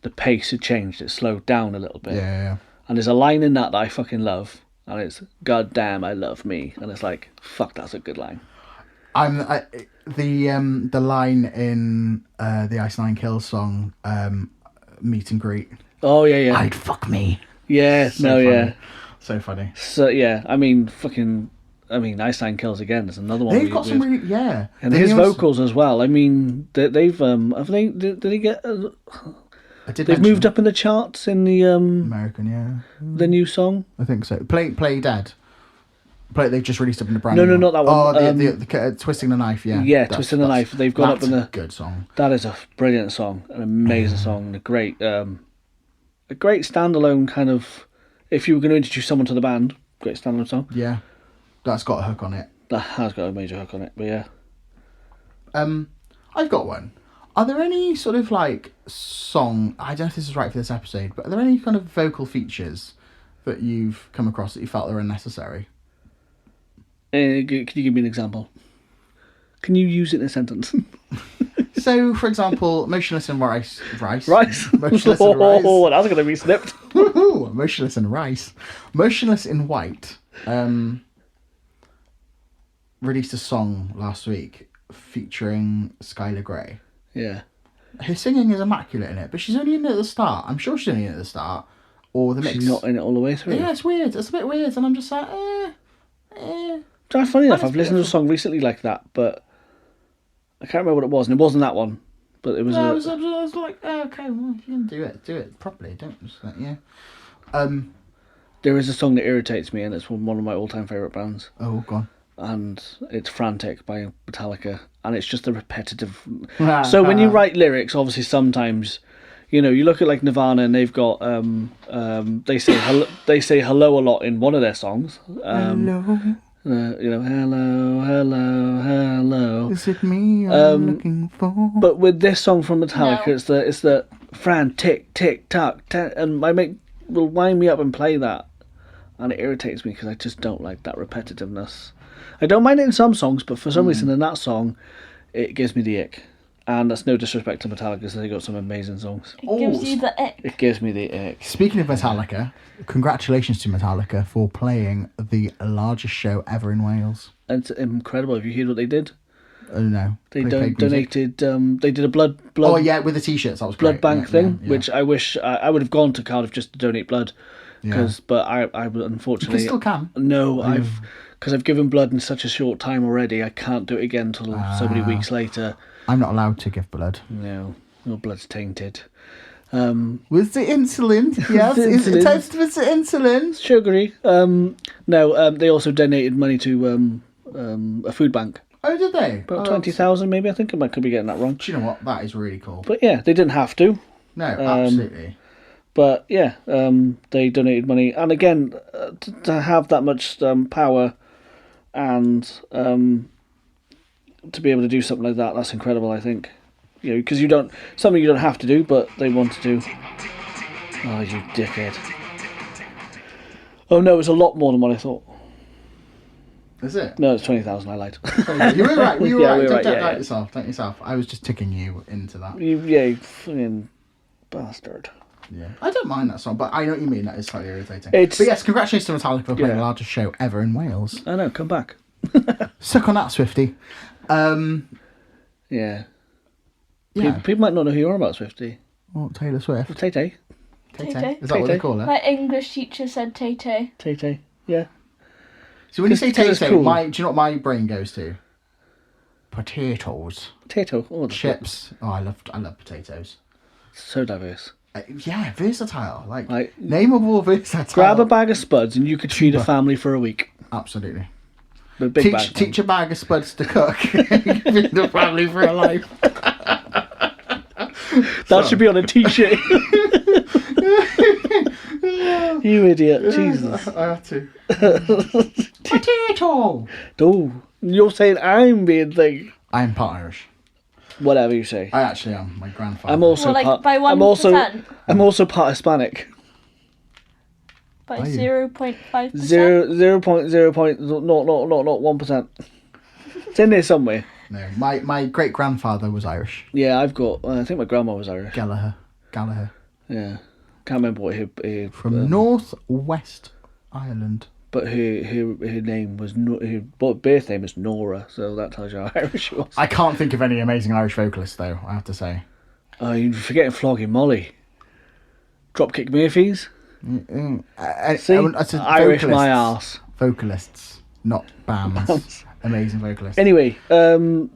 the pace had changed. It slowed down a little bit. Yeah. And there's a line in that I fucking love. And it's, God damn, I love me. And it's like, fuck, that's a good line. The line in the Ice Nine Kills song, Meet and Greet. Oh, yeah. I'd fuck me. Yeah, So funny. So, yeah, I mean, Ice Nine Kills again. There's another one. They've got some really, And his vocals as well. I mean, did he get... They've moved up in the charts in the American, the new song. I think so. Play Dead. They've just released up in the brand. No, not that one. Oh, the Twisting the Knife. Yeah, Twisting the Knife. They've gone up in the. Good song. That is a brilliant song, an amazing song, a great standalone kind of. If you were going to introduce someone to the band, great standalone song. Yeah, that's got a hook on it. That has got a major hook on it, but yeah. I've got one. Are there any sort of like song, I don't know if this is right for this episode, but are there any kind of vocal features that you've come across that you felt were unnecessary? Can you give me an example? Can you use it in a sentence? So, for example, Motionless in Rice. Rice? Motionless in Rice. Oh, that's going to be snipped. Woohoo! Motionless in Rice. Motionless in White released a song last week featuring Skylar Grey. Yeah. Her singing is immaculate in it, but she's only in it at the start. I'm sure she's only in it at the start. Or the mix. She's not in it all the way through. Yeah, it's weird. It's a bit weird, and I'm just like, Funny enough, I've listened to a song recently like that, but I can't remember what it was, and it wasn't that one. But it was. I was like, okay, well, you can do it properly. Don't just like, There is a song that irritates me, and it's one of my all-time favourite bands. Oh, go on. And it's Frantic by Metallica, and it's just a repetitive. So when you write lyrics, obviously sometimes, you look at like Nirvana, and they've got they say hello a lot in one of their songs. Hello. Hello. Is it me I'm looking for? But with this song from Metallica, it's the Fran tick tick tock, and my mate will wind me up and play that, and it irritates me because I just don't like that repetitiveness. I don't mind it in some songs, but for some reason in that song, it gives me the ick. And that's no disrespect to Metallica, because they got some amazing songs. It gives you the ick. It gives me the ick. Speaking of Metallica, congratulations to Metallica for playing the largest show ever in Wales. It's incredible. Have you heard what they did? No. They donated. They did a blood. Oh yeah, with the t-shirts. That was blood great. bank thing, which I wish I would have gone to Cardiff just to donate blood. But I unfortunately You still can. No, because I've given blood in such a short time already. I can't do it again until so many weeks later. I'm not allowed to give blood. No, your blood's tainted. With the insulin, yes, it's toasted with the insulin. Sugary. No, they also donated money to a food bank. Oh, did they? About 20,000, maybe. I think I could be getting that wrong. Do you know what? That is really cool. But yeah, they didn't have to. No, absolutely. But yeah, they donated money, and again, to have that much power, and to be able to do something like that—that's incredible. I think, because something you don't have to do, but they want to do. Oh, you dickhead! Oh no, it's a lot more than what I thought. Is it? No, it's 20,000. I lied. You were right. You were right. Don't yeah. Don't yourself. I was just ticking you into that. You fucking bastard. Yeah, I don't mind that song, but I know what you mean. That is slightly irritating. But yes, congratulations to Metallica for playing the largest show ever in Wales. I know. Come back. Suck on that, Swifty. Yeah. People might not know who you are about, Swifty. Oh, Taylor Swift. Tay-Tay. Tay-Tay. Is that what they call her? My English teacher said Tay-Tay. Tay-Tay. Yeah. So when you say Tay-Tay, cool. do you know what my brain goes to? Potatoes. Potato. Oh, chips. Oh, I love potatoes. So diverse. Yeah, versatile. Like nameable, versatile. Grab a bag of spuds and you could feed a family for a week. Absolutely. But big bag. Teach a bag of spuds to cook. Feed a family for a life. That should be on a t-shirt. You idiot. Jesus. I had to. Potato. Oh, you're saying I'm being thing. I'm part Irish. Whatever you say. I actually am. My grandfather. I'm also by 1%. I'm also part Hispanic. By 0.5%. 0.1%. It's in there somewhere. No, my great grandfather was Irish. Yeah, I think my grandma was Irish. Gallagher. Yeah, can't remember what her from North West Ireland. But her name was her birth name is Nora, so that tells you how Irish she was. I can't think of any amazing Irish vocalists though. I have to say. Oh, you're forgetting Flogging Molly. Dropkick Murphys. See, Irish my arse. Vocalists, not bands. Amazing vocalists. Anyway, so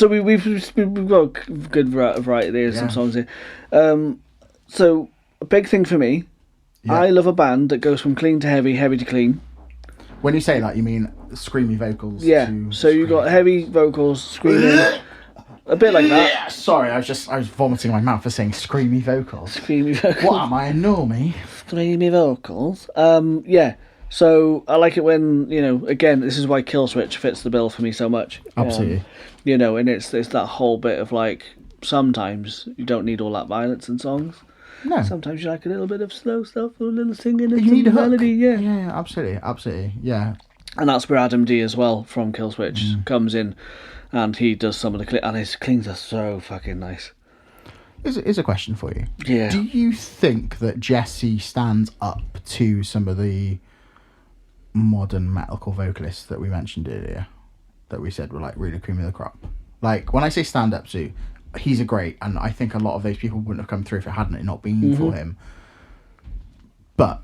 we've got a good variety there. Some songs here. So a big thing for me. Yeah. I love a band that goes from clean to heavy, heavy to clean. When you say that, you mean screamy vocals? Yeah. So you got heavy vocals, screaming, a bit like that. Yeah. Sorry, I was vomiting my mouth for saying screamy vocals. Screamy vocals. What am I, a normie? Screamy vocals. Yeah. So I like it when again, this is why Kill Switch fits the bill for me so much. Absolutely. And it's that whole bit of like sometimes you don't need all that violence in songs. No. Sometimes you like a little bit of slow stuff or a little singing and you need a melody, hook. Yeah, absolutely, yeah. And that's where Adam D as well from Killswitch comes in, and he does some of the and his cleans are so fucking nice. Here's a question for you. Yeah. Do you think that Jesse stands up to some of the modern metalcore vocalists that we mentioned earlier, that we said were like really cream of the crop? Like when I say stand up to, he's a great, and I think a lot of those people wouldn't have come through if it hadn't not been for him. But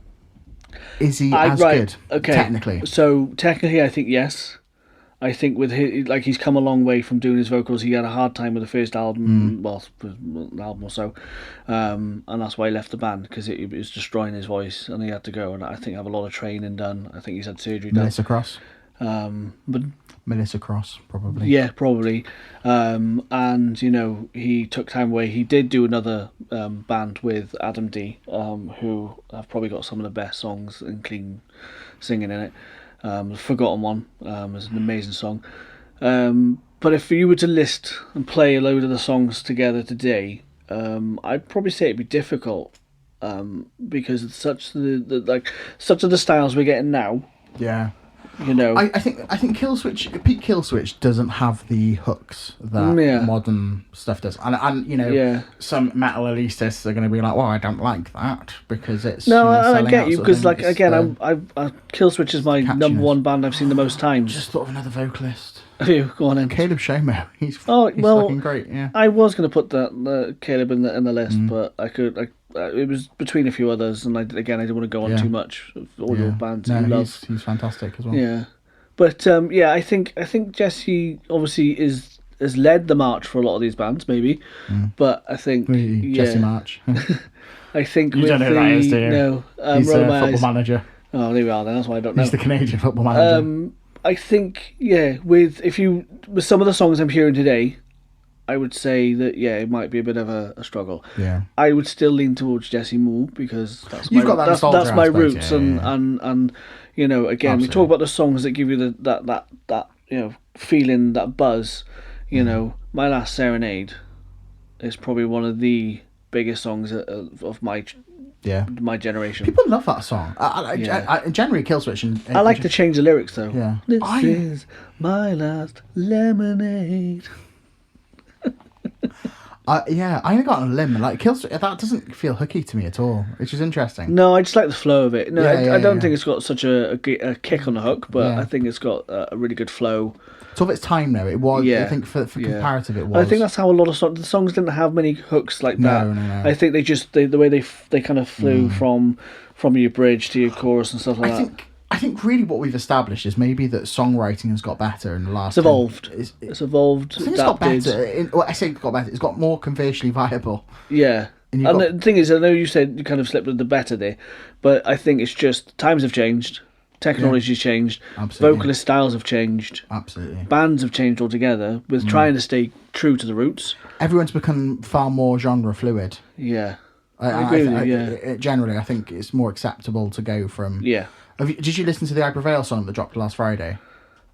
is he as good? Okay. Technically. So technically, I think yes. I think with he's come a long way from doing his vocals. He had a hard time with the first album, an album or so, and that's why he left the band because it was destroying his voice, and he had to go. And I think have a lot of training done. I think he's had surgery done. Melissa Cross. But Melissa Cross, probably. Yeah, probably. And he took time away. He did do another band with Adam D, who have probably got some of the best songs and clean singing in it. The Forgotten One is an amazing song. But if you were to list and play a load of the songs together today, I'd probably say it'd be difficult because it's such of the styles we're getting now. Yeah. I think Pete Killswitch doesn't have the hooks that modern stuff does, and some metal elitists are going to be like, well, I don't like that because it's I get you because again, Killswitch is my number one band I've seen the most times. Just thought of another vocalist. Who? Go on then. Caleb Shomo. He's fucking great. Yeah. I was going to put the Caleb in the list, but I it was between a few others, and I didn't want to go on too much of all your bands that you love. He's fantastic as well. Yeah, but I think Jesse obviously has led the march for a lot of these bands, maybe. But I think Jesse March. I think you don't know who that is, do you? No, he's a football manager. Oh, there we are. Then that's why I don't know. He's the Canadian football manager. I think with some of the songs I'm hearing today, I would say that it might be a bit of a struggle. Yeah, I would still lean towards Jesse more because that's that's my roots, and you know, again, Absolutely. we talk about the songs that give you that you know, feeling, that buzz. You know, My Last Serenade is probably one of the biggest songs of my generation. People love that song. I generally Killswitch. I like to change the lyrics though. Yeah, This is my last lemonade. I only got on a limb. Like Killswitch, that doesn't feel hooky to me at all, which is interesting. No, I just like the flow of it. No, I don't think it's got such a kick on the hook, but I think it's got a really good flow. So of its time though, it was. I think for comparative, it was. I think that's how a lot of the songs didn't have many hooks like that. No. I think the way they kind of flew from your bridge to your chorus and stuff like that. I think really what we've established is maybe that songwriting has got better in the last. It's evolved. It's evolved. I think it's got better. I say it's got better. It's got more commercially viable. Yeah. And the thing is, I know you said you kind of slipped with the better there, but I think it's just times have changed. Technology's changed. Absolutely. Vocalist styles have changed. Absolutely. Bands have changed altogether with trying to stay true to the roots. Everyone's become far more genre fluid. Yeah. I agree with you, generally, I think it's more acceptable to go from... Yeah. Did you listen to the I Prevail song that dropped last Friday?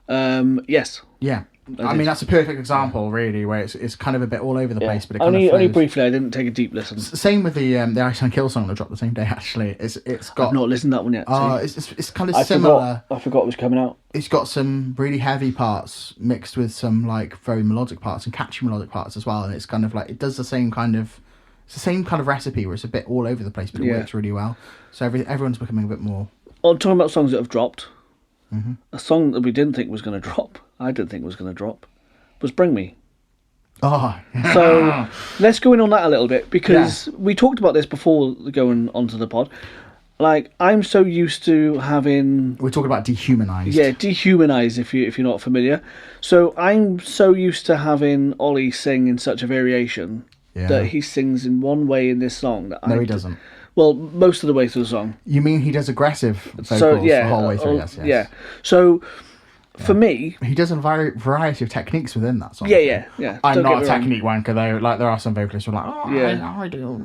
Yes. Yeah. I mean, that's a perfect example, really, where it's kind of a bit all over the place, but it only briefly. I didn't take a deep listen. Same with the Ice and Kill song that dropped the same day. Actually, it's got. I've not listened to that one yet. It's kind of similar. I forgot it was coming out. It's got some really heavy parts mixed with some like very melodic parts and catchy melodic parts as well, and it's kind of like it does the same kind of. It's the same kind of recipe where it's a bit all over the place, but it works really well. So everyone's becoming a bit more. Well, talking about songs that have dropped, a song that we didn't think was going to drop, I didn't think was going to drop, was Bring Me. Oh. So let's go in on that a little bit, because we talked about this before going onto the pod. Like, I'm so used to having... We're talking about dehumanised. Yeah, dehumanised, if you're not familiar. So I'm so used to having Ollie sing in such a variation that he sings in one way in this song. No, he doesn't. Well, most of the way through the song. You mean he does aggressive vocals the whole way through? Yes. Yeah. So, for me... He does a variety of techniques within that song. Yeah. I'm not a technique wanker, though. Like, there are some vocalists who are like, I do.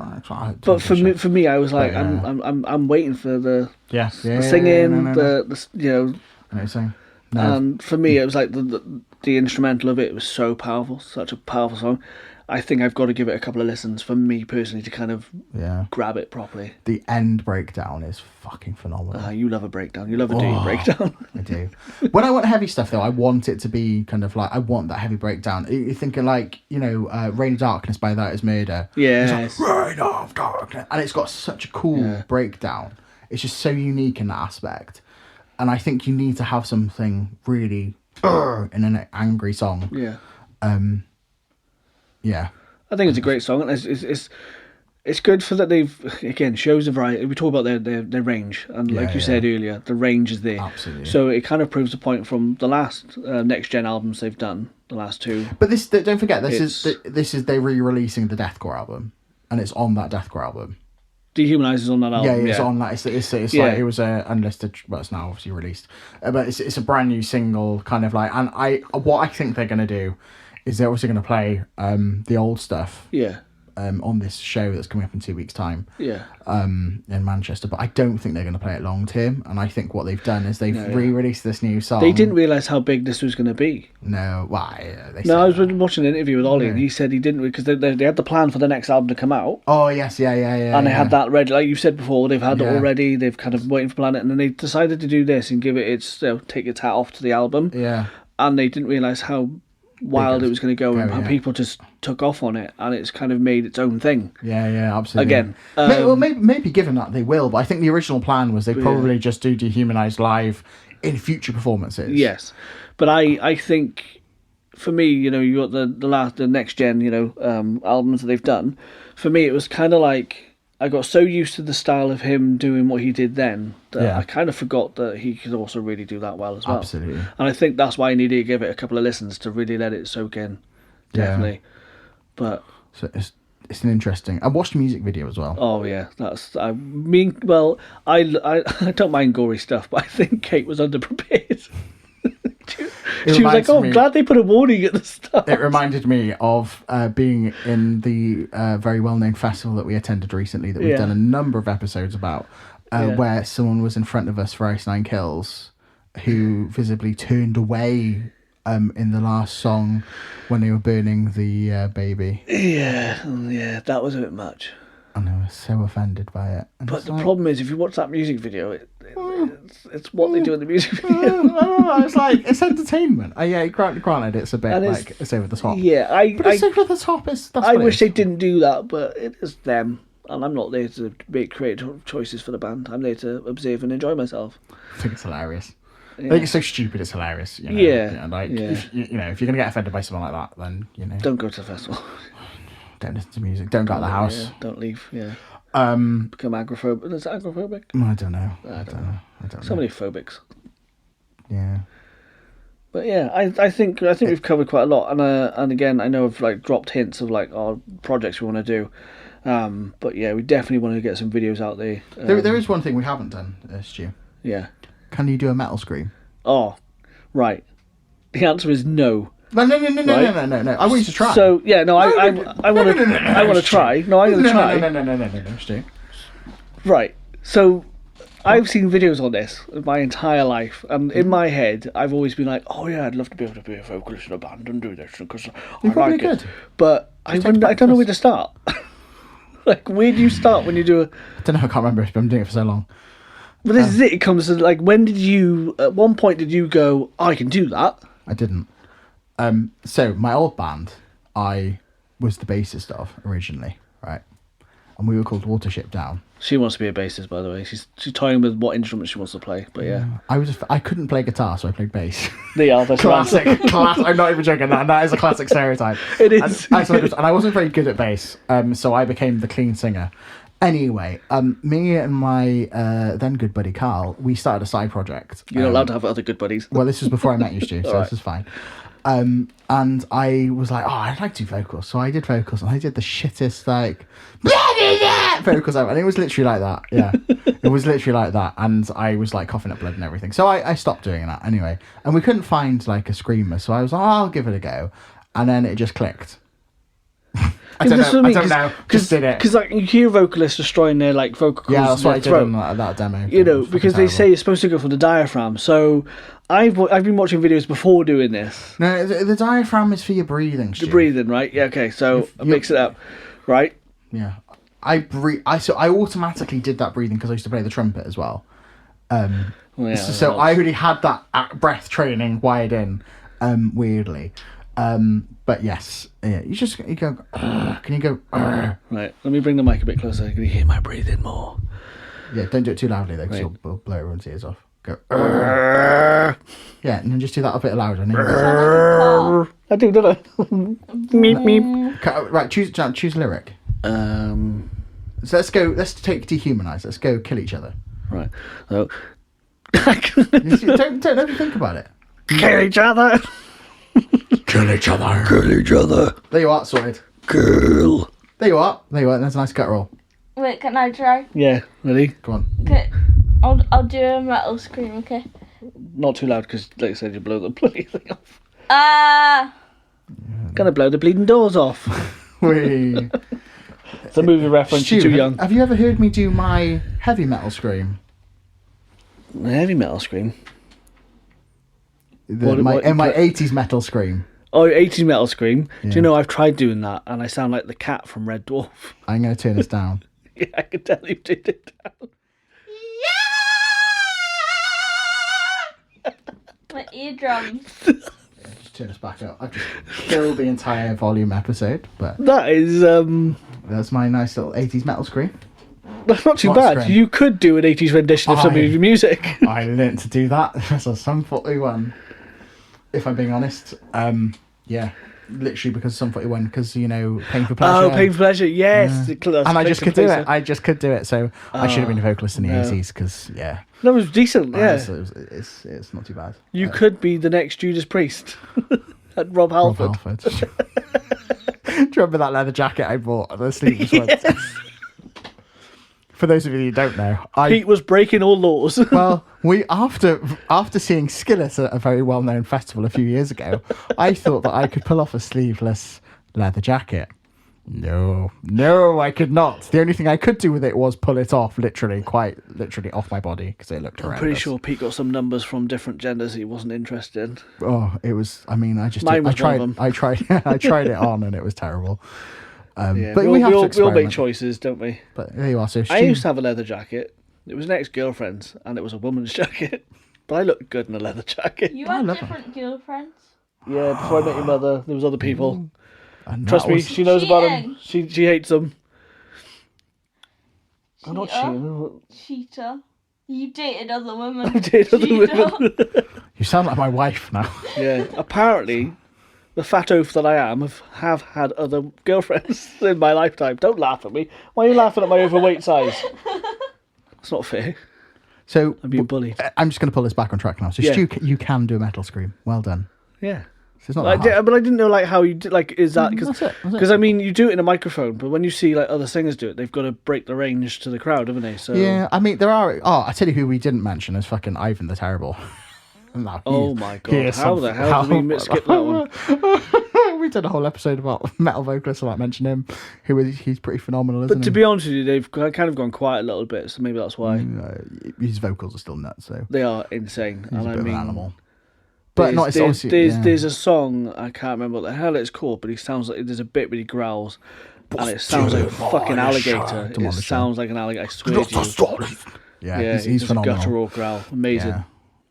But for me, I was like, I'm waiting for the singing, the you know... I know what you're saying. No. And for me, it was like the instrumental of it was so powerful, such a powerful song. I think I've got to give it a couple of listens for me personally to kind of grab it properly. The end breakdown is fucking phenomenal. You love a breakdown. You love a dirty breakdown. I do. When I want heavy stuff, though, I want it to be kind of like, I want that heavy breakdown. You're thinking like, Reign of Darkness by That Is Murder. Yeah. Like, Reign of Darkness. And it's got such a cool breakdown. It's just so unique in that aspect. And I think you need to have something really in an angry song. Yeah. Yeah, I think it's a great song, and it's good for that shows a variety. We talk about their range, and like you said earlier, the range is there. Absolutely. So it kind of proves the point from the last next gen albums they've done, the last two. But don't forget, this is they re-releasing the Deathcore album, and it's on that Deathcore album. Dehumanizes on that album. Yeah, it's on that. It's like it was unlisted, but it's now obviously released. But it's a brand new single, kind of like. And what I think they're going to do is they're also going to play the old stuff. Yeah. On this show that's coming up in 2 weeks' time. Yeah. In Manchester, but I don't think they're going to play it long term. And I think what they've done is they've re-released this new song. They didn't realise how big this was going to be. No, why? I was watching an interview with Ollie, and he said he didn't, because they had the plan for the next album to come out. Oh yes, yeah. And they had that ready, like you said before. They've had it already. They've kind of waiting for Planet, and then they decided to do this and give it its take its hat off to the album. Yeah. And they didn't realise how wild it was going to go, and people just took off on it, and it's kind of made its own thing. Yeah, absolutely. Again, maybe given that they will, but I think the original plan was they probably just do Dehumanized live in future performances. Yes, but I think for me, you got the next gen, albums that they've done. For me, it was kind of like I got so used to the style of him doing what he did then that Yeah. I kind of forgot that he could also really do that well as well. Absolutely. And I think that's why I needed to give it a couple of listens to really let it soak in. Definitely. But So it's an interesting. I watched a music video as well. oh yeah, that's I mean. Well, I don't mind gory stuff, but I think Kate was underprepared. She was like, "Oh, I'm glad they put a warning at the start." It reminded me of being in the very well-known festival that we attended recently that we've done a number of episodes about, where someone was in front of us for Ice Nine Kills who visibly turned away in the last song when they were burning the baby. Yeah, that was a bit much. And I was so offended by it. And But the problem is, if you watch that music video, it's what they do in the music video. It's like, it's entertainment. Granted, it's a bit And like, it's over the top. Yeah, But it's over the top. I wish they didn't do that, but it is them. And I'm not there to make creative choices for the band. I'm there to observe and enjoy myself. I think it's hilarious. Yeah. I think it's so stupid it's hilarious. You know? If you're going to get offended by something like that, then, Don't go to the festival. Don't listen to music. Don't go out the house. Yeah, don't leave, yeah. Um, Become agoraphobic. Is it agoraphobic? I don't know. I don't know. So many phobics. Yeah. But yeah, I think we've covered quite a lot, and again, I know I've like dropped hints of like our projects we want to do, but yeah, we definitely want to get some videos out there. There is one thing we haven't done, Stu. Yeah. Can you do a metal scream? Oh, right. The answer is no. No. I want you to try. So yeah, no, I want to try. No, I'm going to try. No, Stu. Right. So I've seen videos on this my entire life, and in my head, I've always been like, "Oh yeah, I'd love to be able to be a vocalist in a band and do this because I like it." But I don't know where to start. Like, where do you start when you do a? I don't know. I can't remember. I've been doing it for so long. But this is it. It comes to like, when did you? At one point, did you go? I can do that. I didn't. So my old band, I was the bassist of originally, right? And we were called Watership Down. She wants to be a bassist, by the way. She's toying with what instrument she wants to play. But yeah, I couldn't play guitar, so I played bass. They are the classic. I'm not even joking. That is a classic stereotype. It is. And I wasn't very good at bass, so I became the clean singer. Anyway, me and my then good buddy Carl, we started a side project. You're not allowed to have other good buddies. Well, this was before I met you, Stu, so Right. This is fine. And I was like, I'd like to do vocals. So I did vocals, and I did the shittest, like, vocals ever. And it was literally like that. Yeah. It was literally like that. And I was, like, coughing up blood and everything. So I stopped doing that anyway. And we couldn't find, like, a screamer. So I was like, I'll give it a go. And then it just clicked. I don't know. Just did it. Because like you hear vocalists destroying their like vocal cords. Yeah, that's what I did throat, on that demo. You know, because they terrible. say it's supposed to go for the diaphragm. So I've been watching videos before doing this. No, the diaphragm is for your breathing, Stu. The breathing, right? Yeah, okay. So I mix it up, right? Yeah, I automatically did that breathing because I used to play the trumpet as well. So I already had that breath training wired in, weirdly. But yes, yeah, you go. Can you go? Right. Let me bring the mic a bit closer. Can you hear my breathing more? Yeah, don't do it too loudly though, because you'll blow everyone's ears off. Go. Yeah, and then just do that a bit louder. And then I do, don't I? Meep meep. Right, choose a lyric. So let's go. Let's take dehumanize. Let's go kill each other. Right. So don't ever think about it. kill each other. Kill each other. Kill each other. There you are, sorted. Kill. There you are. That's a nice gut roll. Wait, can I try? Yeah. Ready? Come on. Okay. I'll do a metal scream, okay? Not too loud, because like I said, you blow the bloody thing off. Gonna blow the bleeding doors off. Wee. It's a movie reference. Stu, You're too young. Have you ever heard me do my heavy metal scream? Heavy metal scream. My 80s metal scream. Oh, 80s metal scream. Yeah. Do you know I've tried doing that, and I sound like the cat from Red Dwarf. I'm going to turn this down. Yeah, I can tell you did it down. My eardrums. Just turn this back up. I've just killed the entire volume episode, but That is that's my nice little 80s metal scream. that's not too What bad. scream? You could do an 80s rendition of some of your music. I learnt to do that. That's a Sum 41. If I'm being honest, yeah. literally because Sum 41, because Pain for Pleasure. Oh, Pain for Pleasure, yes. Yeah. And I just could do it. I just could do it. So I should have been a vocalist in the 80s because that was decent. Yeah, so it's not too bad. You could be the next Judas Priest. At Rob Halford. Do you remember that leather jacket I bought? The sleeveless one. For those of you who don't know, Pete was breaking all laws. Well, after seeing Skillet at a very well-known festival a few years ago, I thought that I could pull off a sleeveless leather jacket. No, I could not. The only thing I could do with it was pull it off, quite literally off my body because it looked horrendous. I'm pretty sure Pete got some numbers from different genders he wasn't interested in. Oh, it was. I mean, I tried it on and it was terrible. But we all make choices, don't we? But there you are. So I used to have a leather jacket. It was an ex-girlfriend's, and it was a woman's jacket. But I looked good in a leather jacket. You had different girlfriends? Yeah, before I met your mother, there was other people. And Trust me, she knows about them. She hates them. I'm not cheating. Cheater. You dated other women. I dated other women. You sound like my wife now. Yeah, apparently... The fat oaf that I am have had other girlfriends in my lifetime. Don't laugh at me. Why are you laughing at my overweight size? It's not fair. So I'm being bullied. I'm just going to pull this back on track now. So Stu, you can do a metal scream. Well done. Yeah. So it's not that hard. But I didn't know how you did. Is that because? That's it. Because I mean, you do it in a microphone, but when you see other singers do it, they've got to break the range to the crowd, haven't they? So yeah, I mean, there are. Oh, I tell you who we didn't mention is fucking Ivan the Terrible. No, oh my god! How the hell did we skip that one? We did a whole episode about metal vocalists. I might mention him. He's pretty phenomenal, isn't he? But to be honest with you, they've kind of gone quiet a little bit, so maybe that's why. His vocals are still nuts, so they are insane. He's a bit of an animal. But there's a song, I can't remember what the hell it's called, but he sounds like there's a bit where he growls, and it sounds like a fucking alligator. It sounds like an alligator. I swear to you. Yeah, he's phenomenal. Guttural growl, amazing. Yeah.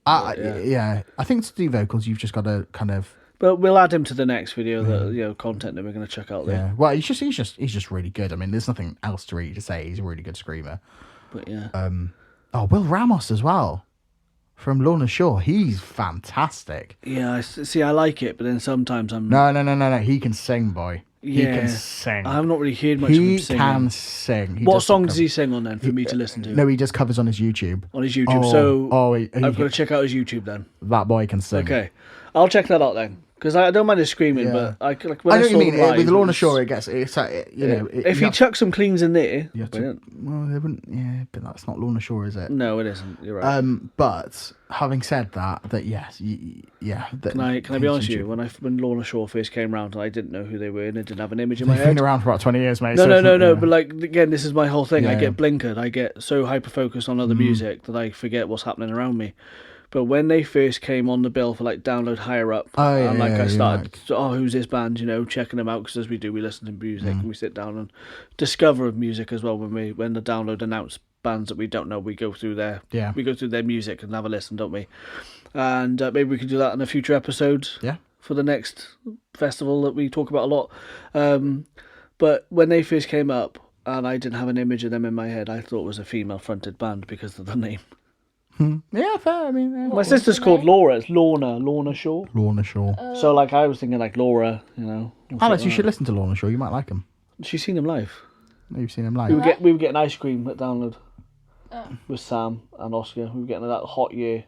I think to do vocals, you've just got to kind of. But we'll add him to the next video. That content that we're going to check out there. Yeah. Well, he's just really good. I mean, there's nothing else to really say. He's a really good screamer. But yeah. Will Ramos as well, from Lorna Shore. He's fantastic. Yeah. I like it, but then sometimes I'm. No. He can sing, boy. Yeah, he can sing. I've not really heard much of him singing. He can sing. What song does he sing on then for me to listen to? No, he just covers on his YouTube. On his YouTube. I've got to check out his YouTube then. That boy can sing. Okay. I'll check that out then. Because I don't mind his screaming, but when I know what you mean. With Lorna Shore, it gets if he chucks some cleans in there, brilliant. Well, they wouldn't. Yeah, but that's not Lorna Shore, is it? No, it isn't. You're right. But having said that, yes, yeah. Can I be honest with you? When Lorna Shore first came round, and I didn't know who they were, and I didn't have an image in my head. They've been around for about 20 years, mate. No. But again, this is my whole thing. I get blinkered. I get so hyper focused on other music that I forget what's happening around me. But when they first came on the bill for download higher up, I started, who's this band? Checking them out because as we do, we listen to music and we sit down and discover music as well. When the download announce bands that we don't know, we go through their music and have a listen, don't we? And maybe we could do that in a future episode. Yeah. For the next festival that we talk about a lot. But when they first came up and I didn't have an image of them in my head, I thought it was a female fronted band because of the name. Yeah, fair. I mean, my sister's called Laura. It's Lorna Shore. Lorna Shore. So I was thinking Laura, Alex, you should listen to Lorna Shore. You might like him. She's seen him live. You've seen him live. We were getting ice cream at download with Sam and Oscar. We were getting that hot year,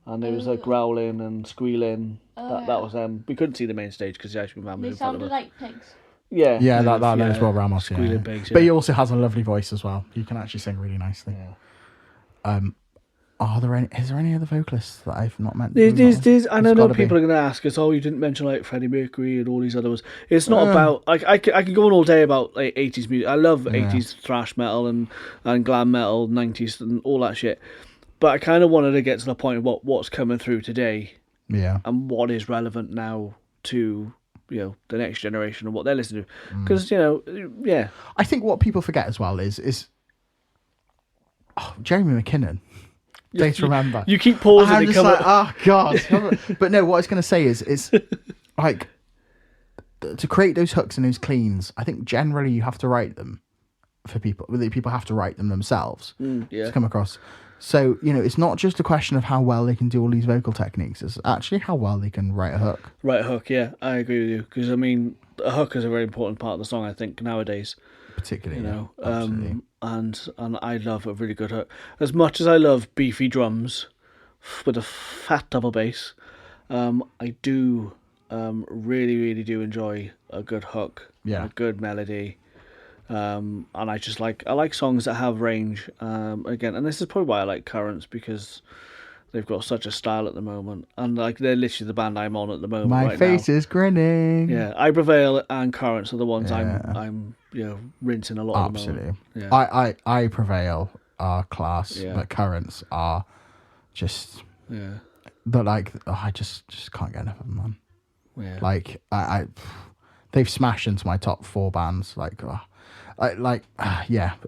and there was growling and squealing. That was them. We couldn't see the main stage because the ice cream van was in front of us. They sounded like pigs. Yeah, that is Will Ramos. Squealing pigs. Yeah. But he also has a lovely voice as well. He can actually sing really nicely. Yeah. Is there any other vocalists that I've not mentioned? There's I know people are going to ask us, you didn't mention Freddie Mercury and all these other ones. It's not about, I could go on all day about 80s music. I love 80s thrash metal and glam metal, 90s and all that shit. But I kind of wanted to get to the point of what's coming through today. Yeah. And what is relevant now to, the next generation and what they're listening to. Because, I think what people forget as well is Jeremy McKinnon. Days to remember. You keep pausing. I'm just God. But no, what I was going to say is to create those hooks and those cleans. I think generally you have to write them for people. People have to write them themselves to come across. So, it's not just a question of how well they can do all these vocal techniques. It's actually how well they can write a hook. Write a hook, yeah. I agree with you. Because, I mean, a hook is a very important part of the song, I think, nowadays. Particularly, absolutely. And I love a really good hook. As much as I love beefy drums with a fat double bass, I do really, really do enjoy a good hook. Yeah. A good melody. And I like songs that have range. Again, and this is probably why I like Currents, because they've got such a style at the moment, and like they're literally the band I'm on at the moment. My right face now. is grinning. Yeah, I Prevail and Currents are the ones I'm rinsing a lot. Absolutely. At the moment. Yeah. I Prevail are class, but Currents are just But I just can't get enough of them, man. Yeah. Like they've smashed into my top 4 bands. I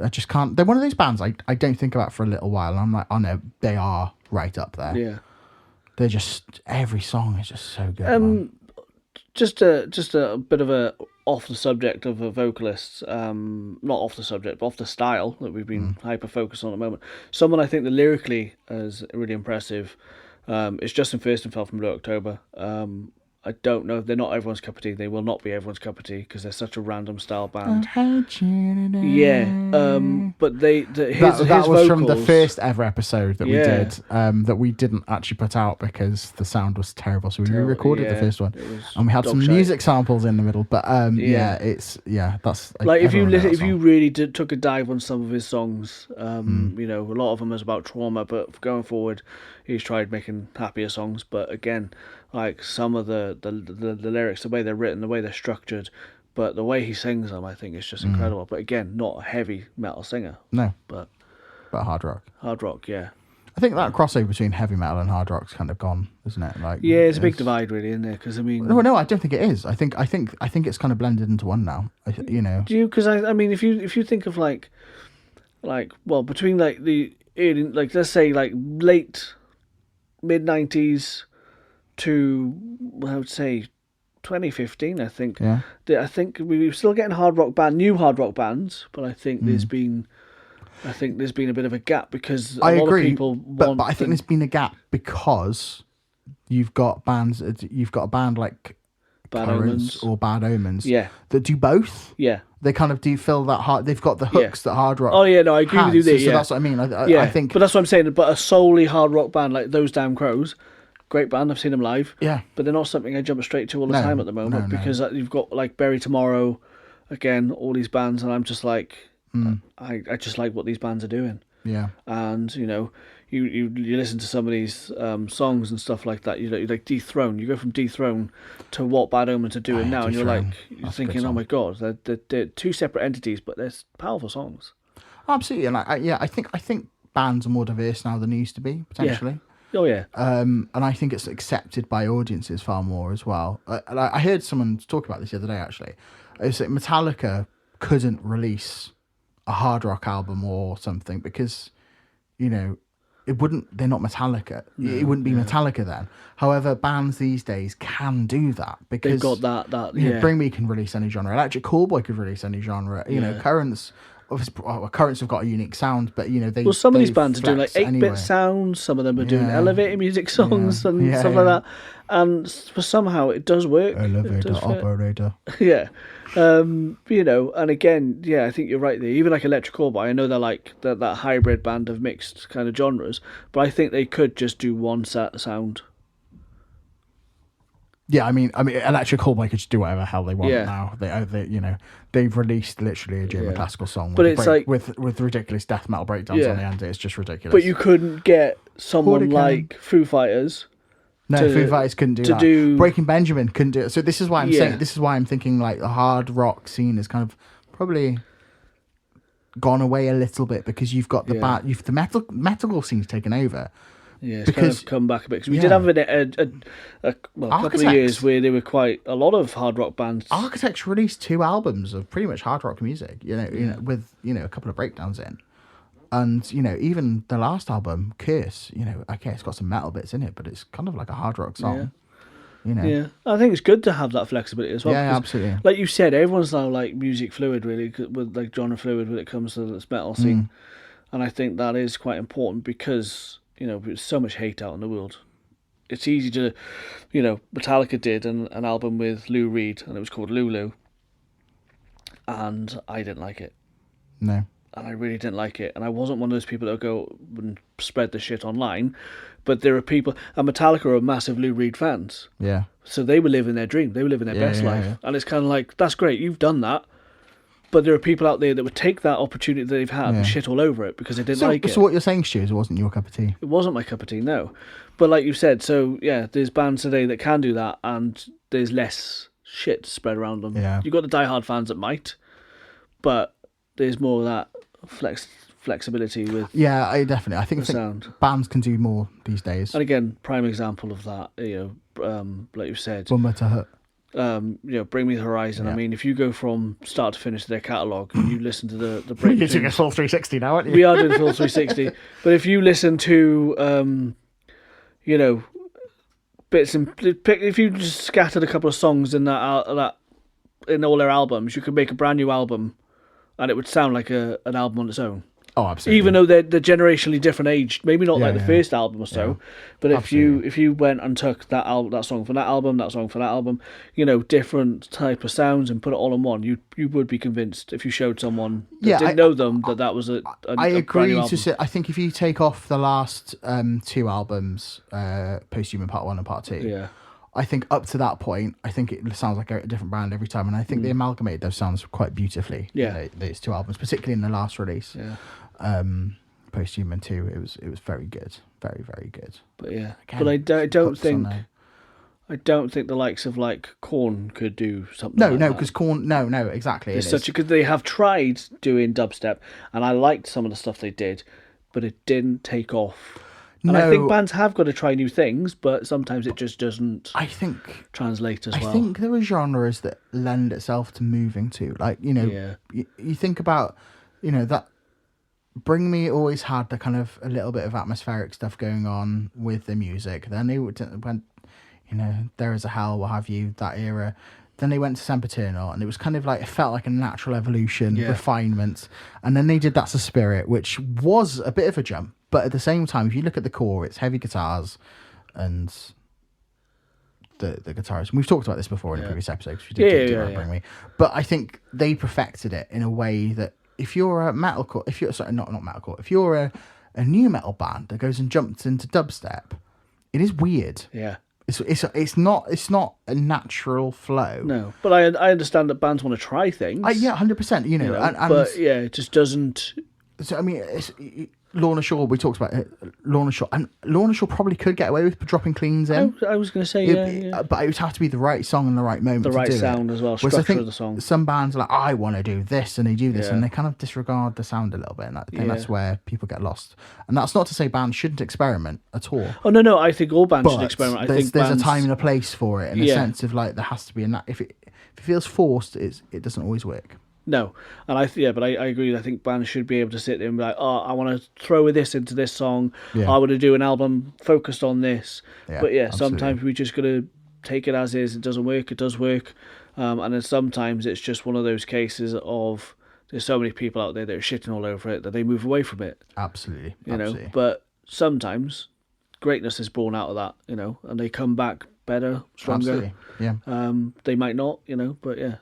just can't. They're one of those bands I don't think about for a little while, and I'm like, oh no, they are right up there. Yeah, they're just, every song is just so good. Man. Just a bit of a off the subject of vocalists, not off the subject, but off the style that we've been hyper focused on at the moment. Someone I think that lyrically is really impressive is Justin Furstenfeld from Blue October. I don't know. They're not everyone's cup of tea. They will not be everyone's cup of tea because they're such a random style band. I hate you today. Yeah. But his was vocals, from the first ever episode that we did, that we didn't actually put out because the sound was terrible. So we re-recorded the first one, and we had some music samples in the middle. But that's like if you really took a dive on some of his songs, a lot of them is about trauma. But going forward, he's tried making happier songs. But again, like some of the lyrics, the way they're written, the way they're structured, but the way he sings them, I think is just incredible. But again, not a heavy metal singer. No. But hard rock. Hard rock, yeah. I think that crossover between heavy metal and hard rock's kind of gone, isn't it? It's a big divide, really, isn't there? Because I mean, no, I don't think it is. I think it's kind of blended into one now. Do you? Because I mean, if you think of like between like the early, like let's say like late mid-90s to I would say 2015, I think. Yeah. I think we were still getting new hard rock bands, but I think there's been a bit of a gap because a lot of people want. But I think there's been a gap because you've got a band like Bad Currents Omens or Bad Omens, that do both. Yeah. They kind of do fill that hard. They've got the hooks that hard rock. Oh yeah, no, I agree with you there. So that's what I mean. I think, but that's what I'm saying. But a solely hard rock band like Those Damn Crows. Great band, I've seen them live. Yeah. But they're not something I jump straight to all the time at the moment because you've got like Bury Tomorrow, again, all these bands, and I'm just like, I just like what these bands are doing. Yeah. And, you listen to some of these songs and stuff like that, you like Dethrone. You go from Dethrone to what Bad Omens are doing now, and you're thinking, oh my God, they're two separate entities, but they're powerful songs. Absolutely. And I think bands are more diverse now than they used to be, potentially. Yeah. Oh yeah. And I think it's accepted by audiences far more as well. I heard someone talk about this the other day. Actually, it's that Metallica couldn't release a hard rock album or something because, it wouldn't. They're not Metallica. It wouldn't be Metallica then. However, bands these days can do that because they've got that. Bring Me can release any genre. Electric Callboy could release any genre. Currents. Currents have got a unique sound, but some of these bands are doing like 8-bit sounds. Some of them are doing elevator music songs and stuff like that. And somehow it does work. Elevator operator. Yeah, and again, I think you're right there. Even like Electric Callboy, I know they're like that hybrid band of mixed kind of genres, but I think they could just do one set sound. Yeah, I mean, Electric Callboy could just do whatever the hell they want now. They've released literally a German classical song, but it's with ridiculous death metal breakdowns on the end. It's just ridiculous. But you couldn't get someone like Foo Fighters. Foo Fighters couldn't do that. Breaking Benjamin couldn't do it. So this is why I'm saying. This is why I'm thinking like the hard rock scene is kind of probably gone away a little bit because you've got the metal scene's taken over. Yeah, it's kind of come back a bit because we did have a couple of years where there were quite a lot of hard rock bands. Architects released 2 albums of pretty much hard rock music, with a couple of breakdowns in, and even the last album, Curse, it's got some metal bits in it, but it's kind of like a hard rock song. Yeah, I think it's good to have that flexibility as well. Yeah, absolutely. Like you said, everyone's now like music fluid, really, with like genre fluid when it comes to this metal scene. And I think that is quite important because, there's so much hate out in the world. It's easy to, Metallica did an album with Lou Reed, and it was called Lulu. And I didn't like it. No. And I really didn't like it. And I wasn't one of those people that would go and spread the shit online. But there are people, and Metallica are massive Lou Reed fans. Yeah. So they were living their dream. They were living their best life. Yeah. And it's kind of like, that's great, you've done that. But there are people out there that would take that opportunity that they've had and shit all over it because they didn't like it. So what you're saying, Stu, is it wasn't your cup of tea? It wasn't my cup of tea, no. But like you said, so yeah, there's bands today that can do that, and there's less shit spread around them. Yeah. You've got the diehard fans that might, but there's more of that flexibility with I think sound. Bands can do more these days. And again, prime example of that, like you said, One Better Hut. Bring Me the Horizon. Yeah. I mean, if you go from start to finish of their catalogue and you listen to the break, You're doing a full 360 now, aren't you? We are doing a full 360. But if you listen to, bits and if you just scattered a couple of songs in that in all their albums, you could make a brand new album, and it would sound like an album on its own. Oh, absolutely. Even though they're generationally different age, maybe not like the first album or so, but if you went and took that song from that album, that song from that album, different type of sounds and put it all in one, you would be convinced if you showed someone that didn't know them that was I agree to say. I think if you take off the last two albums, Posthuman Part 1 and Part 2, I think up to that point, I think it sounds like a different band every time, and I think they amalgamated those sounds quite beautifully. Yeah, these two albums, particularly in the last release. Yeah. Posthuman 2, it was very good, very, very good. But but I don't think the likes of like Korn could do something. No, because Korn, no, exactly. It's because they have tried doing dubstep, and I liked some of the stuff they did, but it didn't take off. And I think bands have got to try new things, but sometimes it just doesn't. I think translate as well. I think there are genres that lend itself to moving to, like you think about, that. Bring Me always had the kind of a little bit of atmospheric stuff going on with the music. Then they went, There Is a Hell, what have you, that era. Then they went to Sempiternal, and it was kind of like, it felt like a natural evolution, refinement. And then they did That's a Spirit, which was a bit of a jump. But at the same time, if you look at the core, it's heavy guitars and the guitarist. And we've talked about this before in a previous episode. We did Bring Me. But I think they perfected it in a way that, if you're a metalcore, not metalcore, if you're a new metal band that goes and jumps into dubstep, it is weird. Yeah, it's not a natural flow. No, but I understand that bands want to try things. 100%. But it just doesn't. So I mean, Lorna Shore, we talked about it, Lorna Shore probably could get away with dropping cleans in. I was going to say, but it would have to be the right song and the right moment, the right sound as well, structure of the song. Some bands are like, I want to do this, and they do this, and they kind of disregard the sound a little bit, and I think that's where people get lost. And that's not to say bands shouldn't experiment at all. Oh no, I think all bands should experiment. There's a time and a place for it, in a sense of like there has to be if it feels forced, it doesn't always work. No, and I agree. I think bands should be able to sit there and be like, oh, I want to throw this into this song. Yeah. I want to do an album focused on this. Yeah, but sometimes we just got to take it as is. It doesn't work. It does work. And then sometimes it's just one of those cases of there's so many people out there that are shitting all over it that they move away from it. Absolutely. But sometimes greatness is born out of that, and they come back better, stronger. Absolutely. Yeah. They might not, but yeah.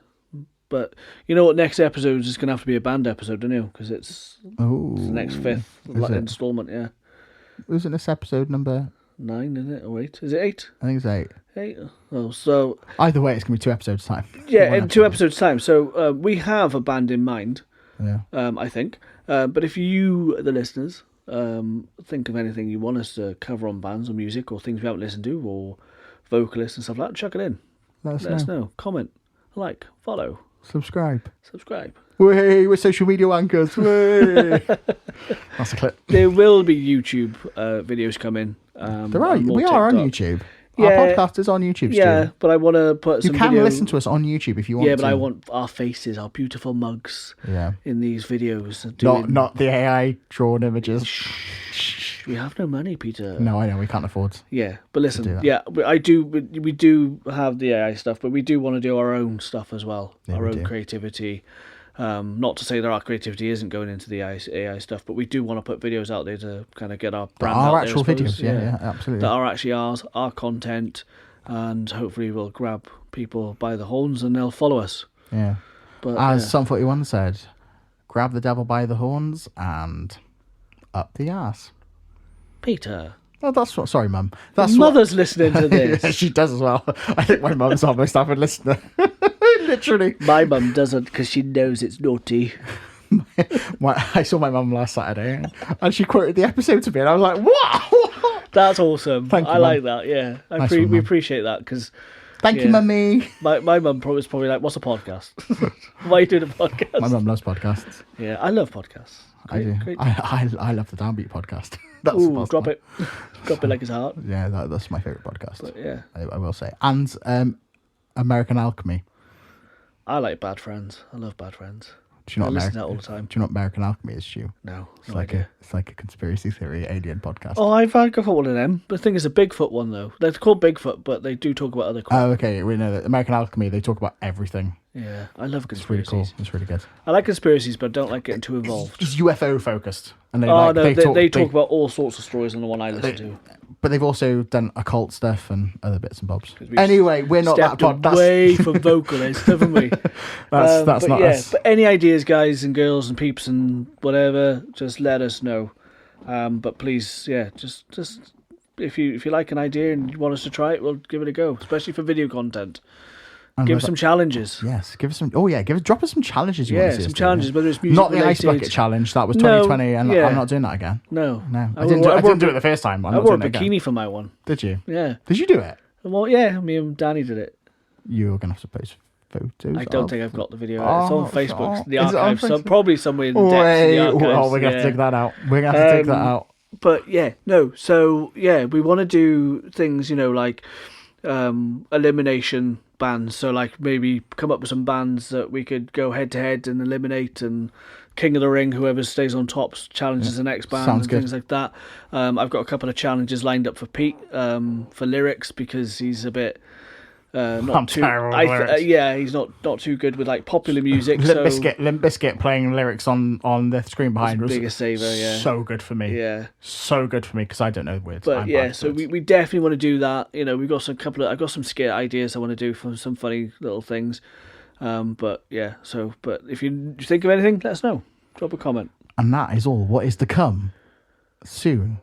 But you know what? Next episode is going to have to be a band episode, don't you? Because it's the next fifth installment. Yeah. Isn't this episode number 9? Isn't it? Or 8? Is it 8? I think it's 8. 8. Oh, so either way, it's going to be 2 episodes time. Yeah, in 2 episodes time. So we have a band in mind. Yeah. I think. But if you, the listeners, think of anything you want us to cover on bands or music or things we haven't listened to or vocalists and stuff like that, chuck it in. Let us know. Comment, like, follow. Subscribe. Way, we're social media wankers. Way. That's a clip. There will be YouTube videos coming. There are. We are on YouTube. Our podcast is on YouTube. Yeah, but I want to put some. You can listen to us on YouTube if you want. Yeah, but I want our faces, our beautiful mugs. Yeah. In these videos. Not the AI drawn images. We have no money, Peter. No, I know we can't afford. Yeah, but listen, we do have the AI stuff, but we do want to do our own stuff as well, our own creativity, Not to say that our creativity isn't going into the AI stuff, but we do want to put videos out there to kind of get our brand out Our there, actual I suppose. videos, yeah, absolutely. That are actually ours, our content, and hopefully we'll grab people by the horns and they'll follow us. Yeah. But as Sum 41 said, grab the devil by the horns and up the ass. Peter. Oh, that's what. Sorry, Mum. That's Mother's listening to this. Yeah, she does as well. I think my mum's almost avid listener. Literally. My mum doesn't because she knows it's naughty. I saw my mum last Saturday and she quoted the episode to me and I was like, wow! That's awesome. Thank you, I Mum. like that, yeah. Nice We one, Mum. appreciate that because... Thank you, Mummy. My mum was probably like, what's a podcast? Why are you doing a podcast? My mum loves podcasts. Yeah, I love podcasts. I do. Great. I love the Downbeat podcast. That's Ooh, possible. drop it. Drop it like it's hot. Yeah, that's my favourite podcast. But yeah. I will say. And American Alchemy. I like Bad Friends. I love Bad Friends. Do you know I what listen to American, that all the time. Do you know what American Alchemy is, Stu? No, It's no like idea. it's like a conspiracy theory alien podcast. Oh, I've got one of them. The thing is a Bigfoot one, though. They're called Bigfoot, but they do talk about other crap. Oh, okay. We know that American Alchemy. They talk about everything. Yeah, I love It's really conspiracies. cool. It's really good. I like conspiracies, but I don't like getting too involved. It's UFO focused, and they They talk about all sorts of stories on the one I listen to. But they've also done occult stuff and other bits and bobs. we've Anyway, we're not that Stepped podcast. away from vocalists, haven't we? That's but not yeah, us. But any ideas, guys and girls and peeps and whatever, just let us know. But please, yeah, just if you like an idea and you want us to try it, we'll give it a go. Especially for video content. And Give we're us some challenges. Yes, give us some. Oh yeah, drop us some challenges. You want to see some us do, challenges, yeah. whether it's music Not the ice related. bucket challenge. That was No, 2020, and yeah. I'm not doing that again. No, No, I didn't do it the first time. I'm I not wore a doing it bikini again. for my one. Did you? Yeah. Did you do it? Well, yeah, me and Danny did it. You're gonna have to post photos. I don't think I've got the video. It's on Facebook, the is it on archive. So Facebook? probably somewhere in the depths of the archives. Oh, we're gonna have to dig that out. We're gonna have to dig that out. But yeah, no. So yeah, we want to do things, like elimination bands. So like maybe come up with some bands that we could go head to head and eliminate, and King of the Ring, whoever stays on top challenges the next band. Sounds and good. things like that. I've got a couple of challenges lined up for Pete for lyrics because he's a bit. Not I'm too, terrible with lyrics. yeah, he's not too good with like popular music. Limp so Bizkit playing lyrics on the screen behind was biggest saver, yeah. so good for me. Yeah. So good for me because I don't know words. But I'm yeah, bad so at words. we definitely want to do that. We've got I've got some skit ideas I want to do for some funny little things. But yeah, but if you think of anything, let us know. Drop a comment. And that is all what is to come soon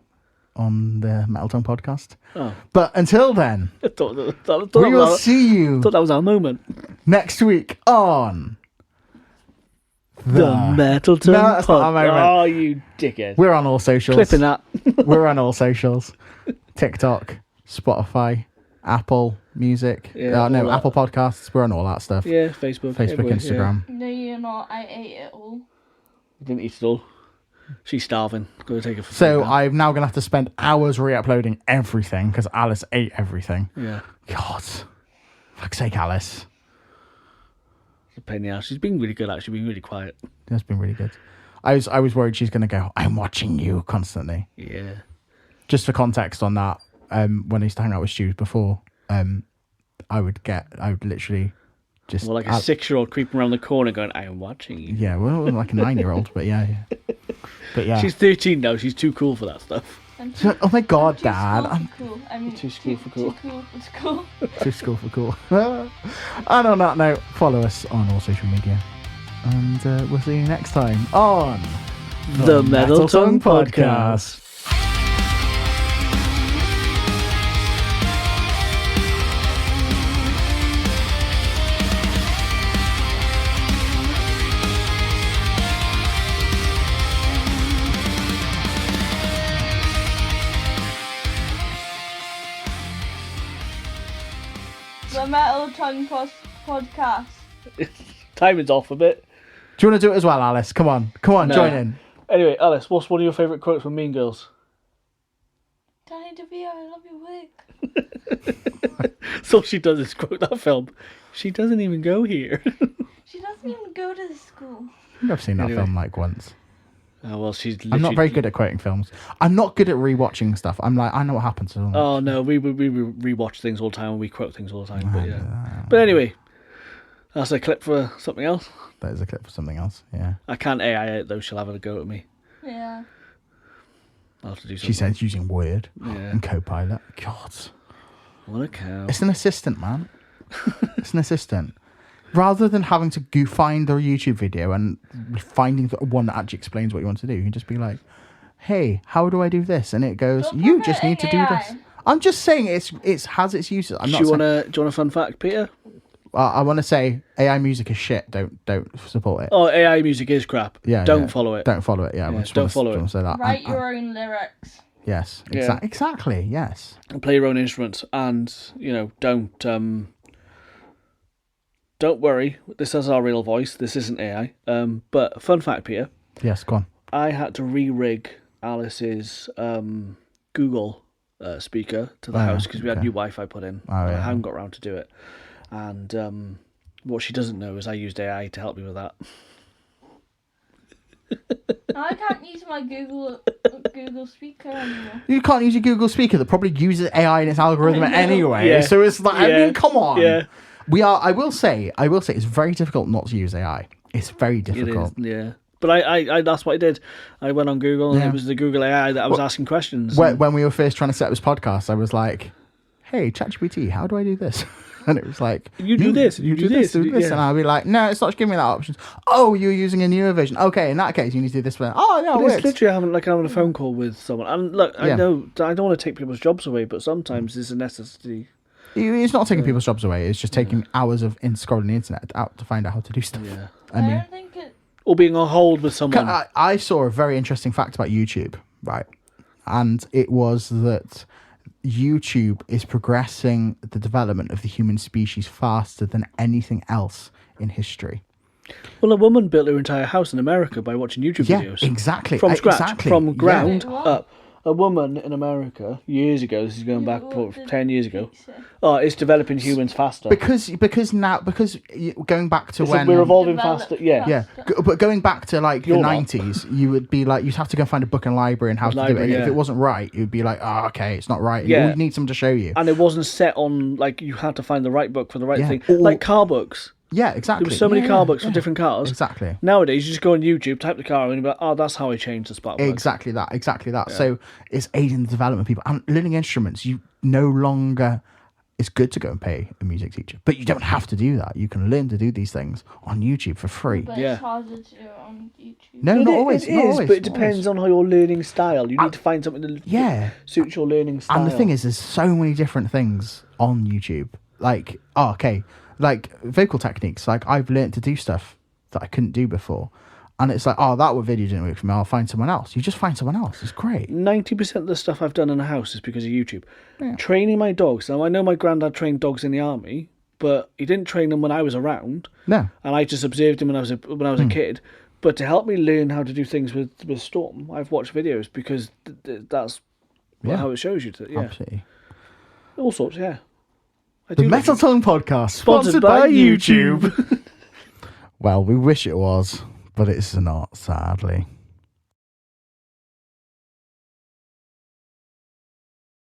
on the Metal Tongue podcast. Oh, But until then, I thought we will see you that was our moment. next week on The Metal Tongue No, that's not our moment. Oh, you dickhead. We're on all socials. Clipping that. We're on all socials. TikTok, Spotify, Apple Music. Yeah, No, all that. Apple Podcasts. We're on all that stuff. Yeah, Facebook. Facebook, everywhere, Instagram. No, you're not. I ate it all. Yeah. Didn't eat it all. She's starving. Go take her for So food now. I'm now going to have to spend hours re-uploading everything because Alice ate everything. Yeah. God. Fuck's sake, Alice. It's a pain in the ass. She's been really good, actually. Been really quiet. That's been really good. I was worried she's going to go, I'm watching you constantly. Yeah. Just for context on that, when I used to hang out with Stu before, I would literally just... Well, like a 6-year-old creeping around the corner going, I am watching you. Yeah, well, like a 9-year-old, but yeah. But yeah. She's 13 now. She's too cool for that stuff. I'm So- oh my God, too Dad. school I'm for cool. I mean, Too school for cool. Too cool for school. too school for cool. And on that note, follow us on all social media. And we'll see you next time on The Metal Tongue Podcast. The Metal Tongue Podcast. Timing's off a bit. Do you want to do it as well, Alice? Come on, No. join in. Anyway, Alice, what's one of your favourite quotes from Mean Girls? Danny DeVito, I love your work. So she does is quote that film. She doesn't even go here. She doesn't even go to the school. I've seen that Anyway. film like once. Oh, well, she's literally... I'm not very good at quoting films. I'm not good at rewatching stuff. I'm like, I know what happens. Oh, no, we rewatch things all the time and we quote things all the time. But yeah. But anyway, That's a clip for something else. That is a clip for something else. Yeah. I can't AI it though. She'll have a go at me. Yeah. I'll have to do something. She says using Word Yeah. and Copilot. God. What a cow. It's an assistant, man. It's an assistant. Rather than having to find a YouTube video and finding the one that actually explains what you want to do, you can just be like, hey, how do I do this? And it goes, Don't you put just it need to in do AI. this. I'm just saying it has its uses. I'm Do not you saying, want a fun fact, Peter? I want to say AI music is shit. Don't support it. Oh, AI music is crap. Yeah, Don't yeah. follow it. Don't follow it. Yeah, Yeah, don't follow it. Say that. Write your own lyrics. Yes, Yeah. exactly. Yes. And play your own instruments, and don't worry. This is our real voice. This isn't AI. But fun fact, Peter. Yes. Go on. I had to re-rig Alice's Google speaker to the house because we had okay. new Wi-Fi put in. Oh, And yeah. I hadn't got around to do it. And what she doesn't know is I used AI to help me with that. I can't use my Google speaker anymore. You can't use your Google speaker that probably uses AI in its algorithm anyway. Yeah. So it's like, I Yeah. mean, come on. Yeah. I will say, it's very difficult not to use AI. It's very difficult. It is, yeah. But I that's what I did. I went on Google and Yeah. it was the Google AI that I was asking questions. When we were first trying to set up this podcast, I was like, hey, ChatGPT, how do I do this? And it was like, You do this, you do this. yeah. And I'll be like, no, it's not giving me that option. Oh, you're using a newer version. Okay, in that case, you need to do this one. Oh, no, But it it's works. literally having a phone call with someone. And look, I Yeah. know I don't want to take people's jobs away, but sometimes it's a necessity. It's not taking people's jobs away. It's just taking hours of scrolling the internet out to find out how to do stuff. Yeah. I mean, don't think it. Or being on hold with someone. I saw a very interesting fact about YouTube, right? And it was that YouTube is progressing the development of the human species faster than anything else in history. Well, a woman built her entire house in America by watching YouTube Yeah, videos. exactly. From scratch, Exactly. from ground Yeah. What? up. A woman in America, years ago, this is going back What did 10 years ago, pizza? it's developing humans faster. Because going back to It's when like we're evolving Develop faster. Yeah. yeah, but going back to like You're the not. 90s, you would be like, you'd have to go and find a book in a library and how to do it. Library, And if yeah. it wasn't right, you'd be like, oh, okay, it's not right. Yeah. You need someone to show you. And it wasn't set on, like, you had to find the right book for the right Yeah. thing. Or- Like car books. Yeah, exactly. There were so many Yeah, car books for yeah. different cars. Exactly. Nowadays, you just go on YouTube, type the car, and you're like, oh, that's how I changed the spark plug. Exactly that. So it's aiding the development of people. And learning instruments, you no longer... It's good to go and pay a music teacher, but you don't have to do that. You can learn to do these things on YouTube for free. But Yeah. it's harder to do it on YouTube. No, not always. It not is, always, but it not depends always. on how your learning style. You need to find something that Yeah. suits your learning style. And the thing is, there's so many different things on YouTube. Like, like vocal techniques. Like, I've learned to do stuff that I couldn't do before. And it's like, oh, that video didn't work for me. I'll find someone else. You just find someone else. It's great. 90% of the stuff I've done in the house is because of YouTube. Yeah. Training my dogs. Now, I know my granddad trained dogs in the army, but he didn't train them when I was around. No. And I just observed him when I was a kid. But to help me learn how to do things with Storm, I've watched videos because that's Yeah. how it shows you. Yeah, Absolutely. all sorts. Yeah. I The do Metal like Tongue Podcast, Sponsored by YouTube. Well, we wish it was, but it's not, sadly.